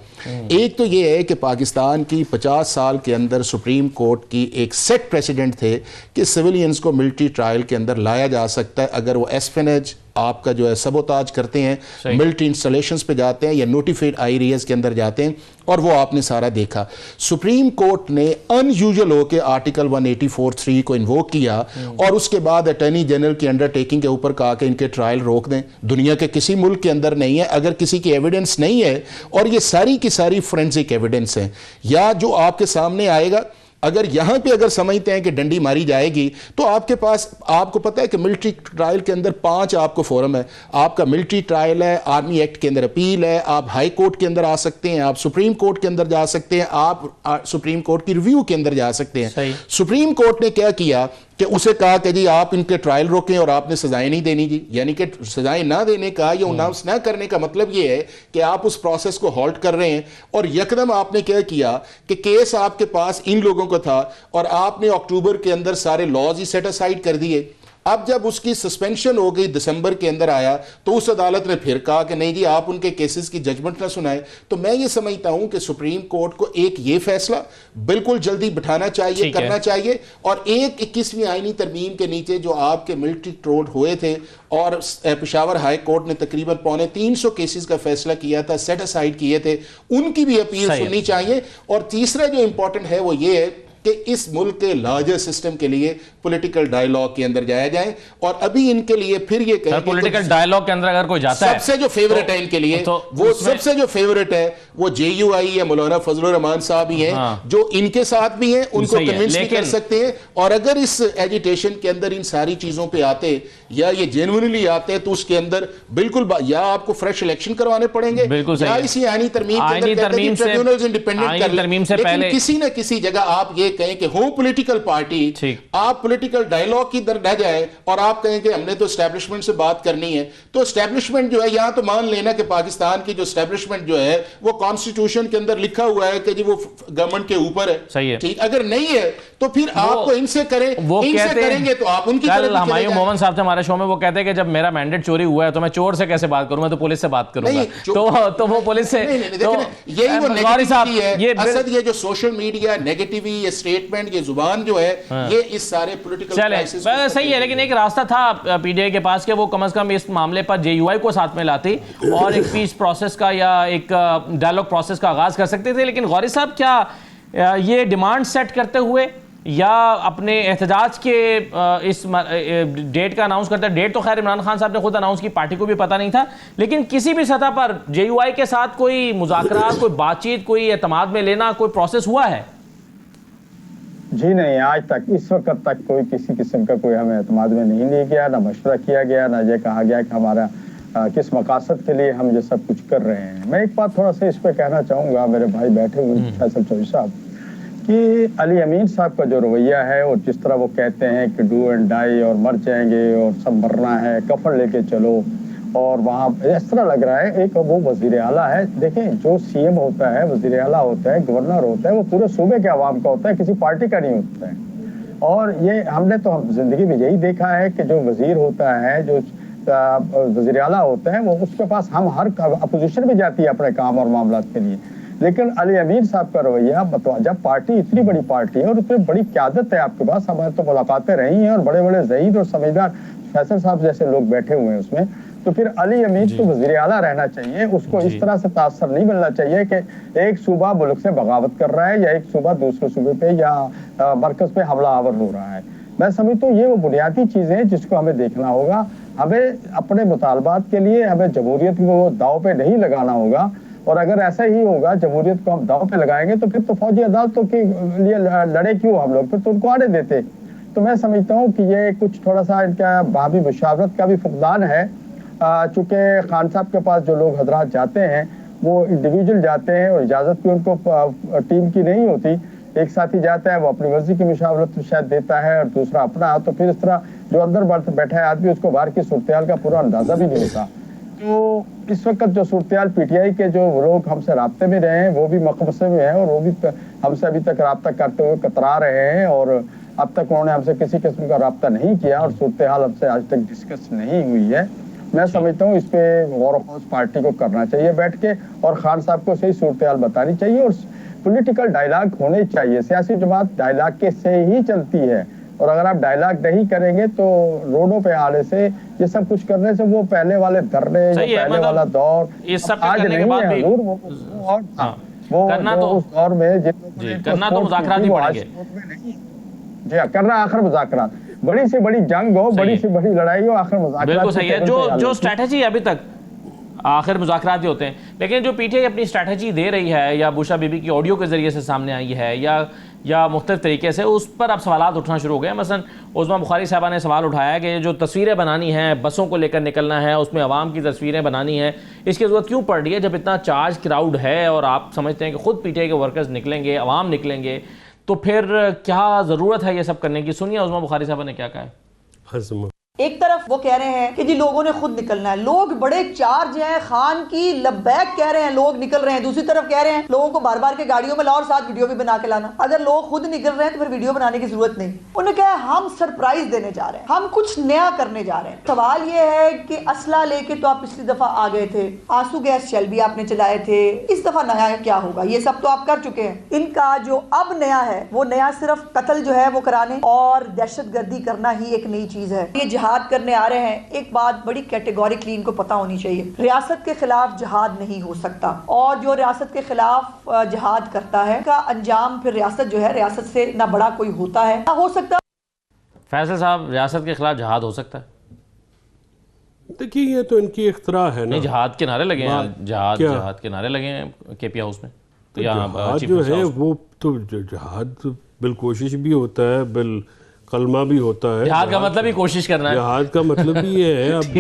ایک تو یہ ہے کہ پاکستان کی 50 سال کے اندر سپریم کورٹ کی ایک سیٹ پریسیڈنٹ تھے کہ سویلینز کو ملٹری ٹرائل کے اندر لایا جا سکتا ہے اگر وہ ایسپینیج آپ کا جو ہے سبوتاج کرتے ہیں, ملٹری انسٹالیشنز پہ جاتے ہیں یا نوٹیفائڈ ایریاز کے اندر جاتے ہیں, اور وہ آپ نے سارا دیکھا. سپریم کورٹ نے ان یوزول ہو کے آرٹیکل 184(3) کو انووک کیا, اور اس کے بعد اٹارنی جنرل کی انڈر ٹیکنگ کے اوپر کہا کہ ان کے ٹرائل روک دیں. دنیا کے کسی ملک کے اندر نہیں ہے. اگر کسی کی ایویڈنس نہیں ہے, اور یہ ساری کی ساری فورینسک ایویڈنس ہیں, یا جو آپ کے سامنے آئے گا, اگر یہاں پہ اگر سمجھتے ہیں کہ ڈنڈی ماری جائے گی تو آپ کے پاس, آپ کو پتہ ہے کہ ملٹری ٹرائل کے اندر 5 آپ کو فورم ہے. آپ کا ملٹری ٹرائل ہے, آرمی ایکٹ کے اندر اپیل ہے, آپ ہائی کورٹ کے اندر آ سکتے ہیں, آپ سپریم کورٹ کے اندر جا سکتے ہیں, آپ سپریم کورٹ کی ریویو کے اندر جا سکتے ہیں. سپریم کورٹ نے کیا کیا کہ اسے کہا کہ جی آپ ان کے ٹرائل روکیں اور آپ نے سزائیں نہیں دینی جی, یعنی کہ سزائیں نہ دینے کا یا اناؤنس نہ کرنے کا مطلب یہ ہے کہ آپ اس پروسیس کو ہالٹ کر رہے ہیں. اور یکدم آپ نے کیا کیا کہ کیس آپ کے پاس ان لوگوں کو تھا, اور آپ نے اکتوبر کے اندر سارے لاز ہی سیٹ اسائیڈ کر دیے. اب جب اس کی سسپینشن ہو گئی دسمبر کے اندر آیا تو اس عدالت نے پھر کہا کہ نہیں جی آپ ان کے کیسز کی ججمنٹ نہ سنائیں. تو میں یہ سمجھتا ہوں کہ سپریم کورٹ کو ایک یہ فیصلہ بالکل جلدی بٹھانا چاہیے, کرنا چاہیے, اور ایک 21ویں آئینی ترمیم کے نیچے جو آپ کے ملٹری ٹرول ہوئے تھے اور پشاور ہائی کورٹ نے تقریباً 350 کیسز کا فیصلہ کیا تھا, سیٹ اسائیڈ کیے تھے, ان کی بھی اپیل سننی چاہیے. اور تیسرا جو امپورٹنٹ ہے وہ یہ ہے کہ اس ملک کے لارجر سسٹم کے لیے پولیٹیکل ڈائیلاگ کے اندر جایا جائے. اور ابھی ان کے لیے پھر یہ کہیں پولیٹیکل ڈائیلاگ کے اندر اگر کوئی جاتا ہے سب سے جو فیورٹ ہے ان کے لیے, وہ سب سے جو فیورٹ ہے وہ جے یو آئی یا مولانا فضل الرحمان صاحب ہی ہیں, جو ان کے ساتھ بھی ہیں, ان کو کنونس نہیں کر سکتے ہیں. اور اگر اس ایجیٹیشن کے اندر ان ساری چیزوں پہ آتے یا یہ جینوئنلی آتے تو اس کے اندر بالکل یا آپ کو فریش الیکشن کروانے پڑیں گے یا اسی آئینی ترمیم کے اندر کہتے ہیں کہ ٹریبیونلز انڈیپینڈنٹ کر لیں. لیکن کسی نہ کسی جگہ آپ یہ کہیں کہ ہوں پولیٹیکل پارٹی, آپ پولیٹیکل ڈائیلاگ کی در نہ جائے اور آپ کہیں کہ ہم نے تو اسٹیبلشمنٹ سے بات کرنی ہے, تو اسٹیبلشمنٹ جو ہے یہاں تو مان لینا کہ پاکستان کی جو اسٹیبلشمنٹ جو ہے وہ کانسٹیٹیوشن کے اندر لکھا ہوا ہے کہ جی وہ گورنمنٹ کے اوپر ہے. صحیح ہے, ٹھیک. اگر نہیں ہے تو پھر آپ کو ان سے کریں, ان سے کریں گے تو آپ ان کی طرف. ہمایوں مومن صاحب تھے ہمارے شو میں, وہ کہتے ہیں کہ جب میرا مینڈیٹ چوری ہوا ہے تو میں چور سے کیسے بات کروں, میں تو پولیس سے بات کروں گا. تو وہ پولیس سے یہی وہ نیگیٹیوٹی ہے. اصل یہ جو سوشل میڈیا نیگیٹیوی, یہ اسٹیٹمنٹ, یہ زبان جو ہے یہ اس سارے پولیٹیکل کرائسس صحیح ہے. لیکن ایک راستہ تھا پی ڈی آئی کے پاس کہ وہ کم از کم اس معاملے پر جے یو آئی کو ساتھ میں لاتی اور ایک پیس پروسیس کا یا ایک ڈائیلاگ پروسیس کا آغاز کر سکتے تھے. لیکن غوری صاحب کیا یہ ڈیمانڈ سیٹ کرتے ہوئے یا اپنے احتجاج کے اس ڈیٹ کا اناؤنس کرتا ہے, ڈیٹ تو خیر عمران خان صاحب نے خود اناؤنس کی, پارٹی کو بھی پتہ نہیں تھا, لیکن کسی بھی سطح پر جے یو آئی کے ساتھ کوئی مذاکرات, کوئی بات چیت, کوئی اعتماد میں لینا, کوئی پروسیس ہوا ہے؟ جی نہیں, آج تک اس وقت تک کوئی کسی قسم کا کوئی ہمیں اعتماد میں نہیں لیا گیا, نہ مشورہ کیا گیا, نہ یہ کہا گیا کہ ہمارا کس مقاصد کے لیے ہم یہ سب کچھ کر رہے ہیں. میں ایک بات تھوڑا سا اس پہ کہنا چاہوں گا, میرے بھائی بیٹھے ہوئے فیصل چوہدری صاحب, کہ علی امین صاحب کا جو رویہ ہے اور جس طرح وہ کہتے ہیں کہ ڈو اینڈ ڈائی اور مر جائیں گے اور سب مرنا ہے, کفن لے کے چلو, اور وہاں اس طرح لگ رہا ہے ایک وہ وزیر اعلیٰ ہے. دیکھیں جو سی ایم ہوتا ہے, وزیر اعلیٰ ہوتا ہے, گورنر ہوتا ہے, وہ پورے صوبے کے عوام کا ہوتا ہے, کسی پارٹی کا نہیں ہوتا ہے. اور یہ ہم نے تو زندگی میں یہی دیکھا ہے کہ جو وزیر ہوتا ہے, جو وزیر اعلیٰ ہوتا ہے, وہ اس کے پاس ہم ہر اپوزیشن بھی جاتی ہے اپنے کام اور معاملات کے لیے. لیکن علی امین صاحب کا رویہ, جب پارٹی اتنی بڑی پارٹی ہے اور اتنی بڑی قیادت ہے آپ کے پاس, ہمارے تو ملاقاتیں رہی ہیں اور بڑے بڑے ذہین اور سمجھدار فیصل صاحب جیسے لوگ بیٹھے ہوئے ہیں اس میں, تو پھر علی امین تو وزیر اعلیٰ رہنا چاہیے. اس کو اس طرح سے تاثر نہیں ملنا چاہیے کہ ایک صوبہ ملک سے بغاوت کر رہا ہے یا ایک صوبہ دوسرے صوبے پہ یا مرکز پہ حملہ آور ہو رہا ہے. میں سمجھتا ہوں یہ وہ بنیادی چیزیں ہیں جس کو ہمیں دیکھنا ہوگا. ہمیں اپنے مطالبات کے لیے ہمیں جمہوریت کو داؤ پہ نہیں لگانا ہوگا, اور اگر ایسا ہی ہوگا جمہوریت کو ہم داؤ پہ لگائیں گے تو پھر تو فوجی عدالتوں کے لیے لڑے کیوں ہم لوگ, پھر تو ان کو آنے دیتے. تو میں سمجھتا ہوں کہ یہ کچھ تھوڑا سا ان کا بابی مشاورت کا بھی فقدان ہے, چونکہ خان صاحب کے پاس جو لوگ حضرات جاتے ہیں وہ انڈیویجول جاتے ہیں اور اجازت بھی ان کو ٹیم کی نہیں ہوتی. ایک ساتھی جاتا ہے وہ اپنی مرضی کی مشاورت شاید دیتا ہے اور دوسرا اپنا, تو پھر اس طرح جو اندر بیٹھا ہے آدمی اس کو باہر کی صورتحال کا پورا اندازہ بھی نہیں ہوتا. تو اس وقت جو صورتحال پی ٹی آئی کے جو لوگ ہم سے رابطے میں رہے ہیں وہ بھی مقبصے میں ہیں اور وہ بھی ہم سے ابھی تک رابطہ کرتے ہوئے کترا رہے ہیں, اور اب تک انہوں نے ہم سے کسی قسم کا رابطہ نہیں کیا اور صورتحال ہم سے آج تک ڈسکس نہیں ہوئی ہے. میں سمجھتا ہوں اس پہ غور و خوض پارٹی کو کرنا چاہیے بیٹھ کے, اور خان صاحب کو صحیح صورتحال بتانی چاہیے, اور پولیٹیکل ڈائیلاگ ہونے چاہیے. سیاسی جماعت ڈائیلاگ کے سے ہی چلتی ہے, اور اگر آپ ڈائیلاگ نہیں کریں گے تو روڈوں پہ آنے سے, یہ سب کچھ کرنے سے, وہ پہلے والے دھرنے, پہلے والا دور آج نہیں ہے حضور, وہ اس دور میں کرنا تو مذاکرات ہی پڑیں گے. جی کرنا آخر مذاکرات, بڑی سے بڑی جنگ ہو, بڑی سے بڑی لڑائی ہو, آخر مذاکرات. بالکل صحیح ہے. جو اسٹریٹجی ابھی تک آخر مذاکرات ہی ہوتے ہیں, لیکن جو پی ٹی آئی اپنی اسٹریٹجی دے رہی ہے یا بوشا بی بی کی آڈیو کے ذریعے سے سامنے آئی ہے یا مختلف طریقے سے, اس پر اب سوالات اٹھنا شروع ہو گئے. مثلا عظمیٰ بخاری صاحبہ نے سوال اٹھایا ہے کہ جو تصویریں بنانی ہیں, بسوں کو لے کر نکلنا ہے, اس میں عوام کی تصویریں بنانی ہیں, اس کی ضرورت کیوں پڑ رہی ہے جب اتنا چارج کراؤڈ ہے اور آپ سمجھتے ہیں کہ خود پی ٹی آئی کے ورکرز نکلیں گے, عوام نکلیں گے, تو پھر کیا ضرورت ہے یہ سب کرنے کی؟ سنیے عظمیٰ بخاری صاحبہ نے کیا کہا ہے. ایک طرف وہ کہہ رہے ہیں کہ جی لوگوں نے خود نکلنا ہے, لوگ بڑے چارج ہیں, خان کی لبیک کہہ رہے ہیں, لوگ نکل رہے ہیں. دوسری طرف کہہ رہے ہیں لوگوں کو بار بار کے گاڑیوں میں لاؤ اور ساتھ ویڈیو بھی بنا کے لانا. اگر لوگ خود نکل رہے ہیں تو پھر ویڈیو بنانے کی ضرورت نہیں. انہوں نے کہا ہم سرپرائز دینے جا رہے ہیں, ہم کچھ نیا کرنے جا رہے ہیں. سوال یہ ہے کہ اسلحہ لے کے تو آپ پچھلی دفعہ آ گئے تھے, آنسو گیس شیل بھی آپ نے چلائے تھے, اس دفعہ نیا کیا ہوگا؟ یہ سب تو آپ کر چکے ہیں. ان کا جو اب نیا ہے وہ نیا صرف قتل جو ہے وہ کرانے اور دہشت گردی کرنا ہی ایک نئی چیز ہے. یہ جہاد کرنے آ رہے ہیں. ایک بات بڑی کیٹیگوریکلی ان کو پتہ ہونی چاہیے, ریاست کے خلاف جہاد نہیں ہو سکتا, اور جو ریاست کے خلاف جہاد کرتا ہے کا انجام پھر ریاست جو ہے, ریاست سے نہ بڑا کوئی ہوتا ہے نہ ہو سکتا. فیصل صاحب, ریاست کے خلاف جہاد ہو سکتا ہے؟ دیکھیے یہ تو ان کی اختراع ہے نا. نہیں, جہاد کے نعرے لگے ہیں, جہاد کے نعرے لگے ہیں کے پی ہاؤس میں. تو جہاد جو ہے وہ تو جہاد بالکوشش بھی ہوتا ہے, بالکلمہ بھی ہوتا ہے. جہاد کا مطلب ہی کوشش کرنا ہے. جہاد کا مطلب بھی یہ ہے. اب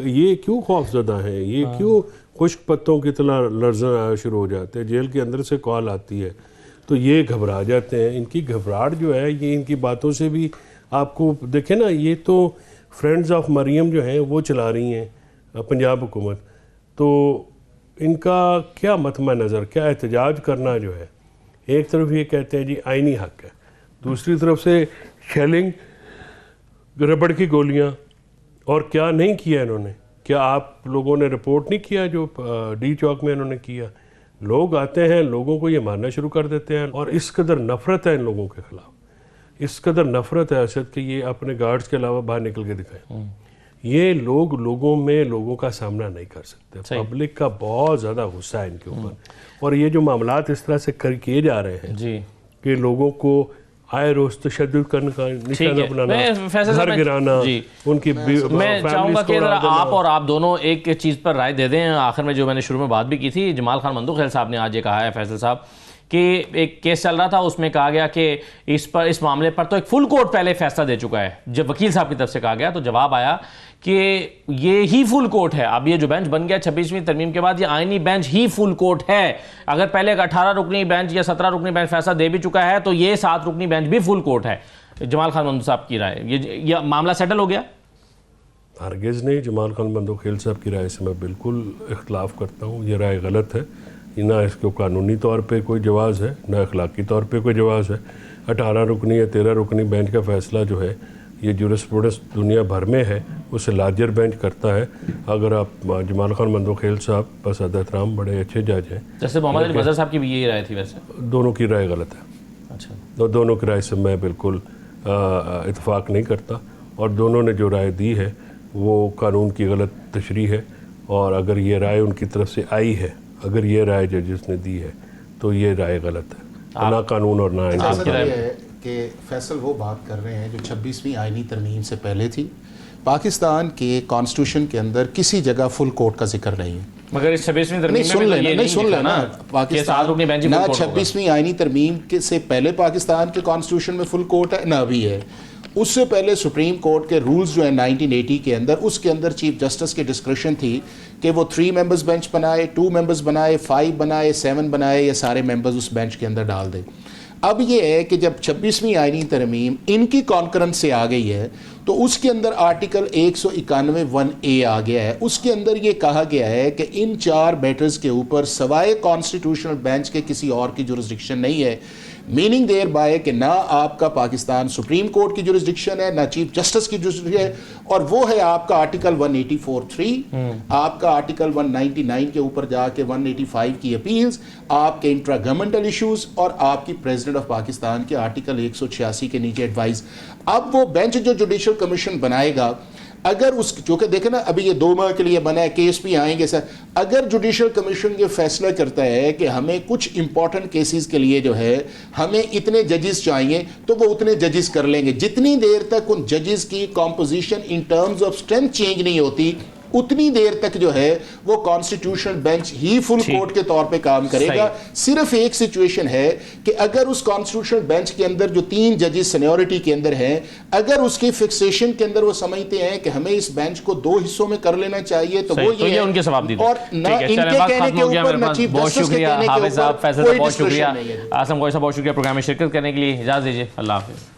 یہ کیوں خوف زدہ ہیں, یہ کیوں خشک پتوں کی طرح لرزنا شروع ہو جاتے ہیں؟ جیل کے اندر سے کال آتی ہے تو یہ گھبرا جاتے ہیں. ان کی گھبراہٹ جو ہے یہ ان کی باتوں سے بھی آپ کو دیکھیں نا, یہ تو فرینڈز آف مریم جو ہیں وہ چلا رہی ہیں پنجاب حکومت. تو ان کا کیا متمع نظر, کیا احتجاج کرنا جو ہے, ایک طرف یہ کہتے ہیں جی آئینی حق ہے, دوسری طرف سے شیلنگ, ربڑ کی گولیاں, اور کیا نہیں کیا انہوں نے. کیا آپ لوگوں نے رپورٹ نہیں کیا جو ڈی چوک میں انہوں نے کیا؟ لوگ آتے ہیں, لوگوں کو یہ مارنا شروع کر دیتے ہیں, اور اس قدر نفرت ہے ان لوگوں کے خلاف, اس قدر نفرت ہے اسد کہ یہ اپنے گارڈز کے علاوہ باہر نکل کے دکھائیں. یہ لوگوں میں لوگوں کا سامنا نہیں کر سکتے. پبلک کا بہت زیادہ غصہ ہے ان کے اوپر, اور یہ جو معاملات اس طرح سے کیے جا رہے ہیں جی کہ لوگوں کو آئے روز تشدد کرنے کا نشانہ بنانا, گھر گرانا, ان کی میں چاہوں گا کہ آپ اور آپ دونوں ایک چیز پر رائے دے دیں. آخر میں جو میں نے شروع میں بات بھی کی تھی, جمال خان مندوخیل صاحب نے آج یہ کہا ہے فیصل صاحب کہ ایک کیس چل رہا تھا, اس میں کہا گیا کہ اس معاملے پر تو ایک فل کورٹ پہلے فیصلہ دے چکا ہے. جب وکیل صاحب کی طرف سے کہا گیا تو جواب آیا کہ یہ ہی فل کورٹ ہے. اب یہ جو بینچ بن گیا 26ویں ترمیم کے بعد, یہ آئینی بینچ ہی فل کورٹ ہے. اگر پہلے ایک 18 رکنی بینچ یا 17 رکنی بینچ فیصلہ دے بھی چکا ہے تو یہ 7 رکنی بینچ بھی فل کورٹ ہے. جمال خان مندو صاحب کی رائے, یہ معاملہ سیٹل ہو گیا؟ ہرگز نہیں. جمال خان مندوخیل صاحب کی رائے سے میں بالکل اختلاف کرتا ہوں. یہ رائے غلط ہے. نہ اس کو قانونی طور پہ کوئی جواز ہے, نہ اخلاقی طور پہ کوئی جواز ہے. 18 رکنی یا 13 رکنی بینچ کا فیصلہ جو ہے یہ جورسپروڈنس دنیا بھر میں ہے, اسے لارجر بینچ کرتا ہے. اگر آپ جمال خان مندوخیل صاحب بس احترام بڑے اچھے جج ہیں. جیسے محمد علی مظہر صاحب کی بھی یہی رائے تھی. ویسے دونوں کی رائے غلط ہے. اچھا, دونوں کی رائے سے میں بالکل اتفاق نہیں کرتا, اور دونوں نے جو رائے دی ہے وہ قانون کی غلط تشریح ہے. اور اگر یہ رائے ان کی طرف سے آئی ہے, اگر یہ رائے ججز نے دی ہے تو یہ رائے غلط ہے, نہ قانون اور نہ آئین. کہ فیصل وہ بات کر رہے ہیں جو 26ویں آئینی ترمیم سے پہلے تھی. پاکستان کے کانسٹیٹیوشن کے اندر کسی جگہ فل کورٹ کا ذکر نہیں ہے. مگر اس 26ویں ترمیم میں نہیں سن لینا, پاکستان نہ 26ویں آئینی ترمیم سے پہلے پاکستان کے کانسٹیٹیوشن میں فل کورٹ ہے, نہ ابھی ہے. اس سے پہلے سپریم کورٹ کے رولز جو ہیں 1980 کے اندر, اس کے اندر چیف جسٹس کی ڈسکریشن تھی کہ وہ 3 ممبرز بینچ بنائے, 2 ممبرز بنائے, 5 بنائے, 7 بنائے, یا سارے ممبرز اس بینچ کے اندر ڈال دے. اب یہ ہے کہ جب 26ویں آئینی ترمیم ان کی کانکرنس سے آ گئی ہے تو اس کے اندر آرٹیکل 191(1)A آ گیا ہے. اس کے اندر یہ کہا گیا ہے کہ ان 4 میٹرز کے اوپر سوائے کانسٹیٹیوشنل بینچ کے کسی اور کی جورسڈکشن نہیں ہے. میننگ دیر بائے کہ نہ آپ کا پاکستان سپریم کورٹ کی جورسڈکشن ہے, نہ چیف جسٹس کی جورسڈکشن ہے, اور وہ ہے آپ کا آرٹیکل 184(3), آپ کا آرٹیکل 199 کے اوپر جا کے 185 کی اپیلز, آپ کے انٹرا گورنمنٹل ایشوز, اور آپ کی پریزیڈنٹ آف پاکستان کے آرٹیکل 186 کے نیچے ایڈوائز. اب وہ بینچ جو جوڈیشل کمیشن بنائے گا, اگر اس چونکہ دیکھیں نا ابھی یہ 2 ماہ کے لیے بنا ہے, کیس بھی آئیں گے سر, اگر جوڈیشل کمیشن یہ فیصلہ کرتا ہے کہ ہمیں کچھ امپورٹنٹ کیسز کے لیے جو ہے ہمیں اتنے ججز چاہیے تو وہ اتنے ججز کر لیں گے. جتنی دیر تک ان ججز کی composition in terms of strength change نہیں ہوتی, اتنی دیر تک جو ہے وہ کانسٹیٹیوشنل بینچ ہی فل کورٹ کے طور پہ کام کرے گا. صرف ایک سچویشن ہے کہ اگر اس کانسٹیٹیوشنل بینچ کے اندر جو 3 ججز سینیورٹی کے اندر ہیں, اگر اس کی فکسیشن کے اندر وہ سمجھتے ہیں کہ ہمیں اس بینچ کو 2 حصوں میں کر لینا چاہیے تو وہ یہ ان کے ثواب دیدے, اور نہ ان کے کہنے کے اوپر نہ چیف جسٹس کے کہنے کے اوپر کوئی ڈسکشن نہیں ہے. آسم گوئی صاحب بہت شکریہ پروگرام میں شرکت کرنے کے لیے. اجازت دیجیے, اللہ حافظ.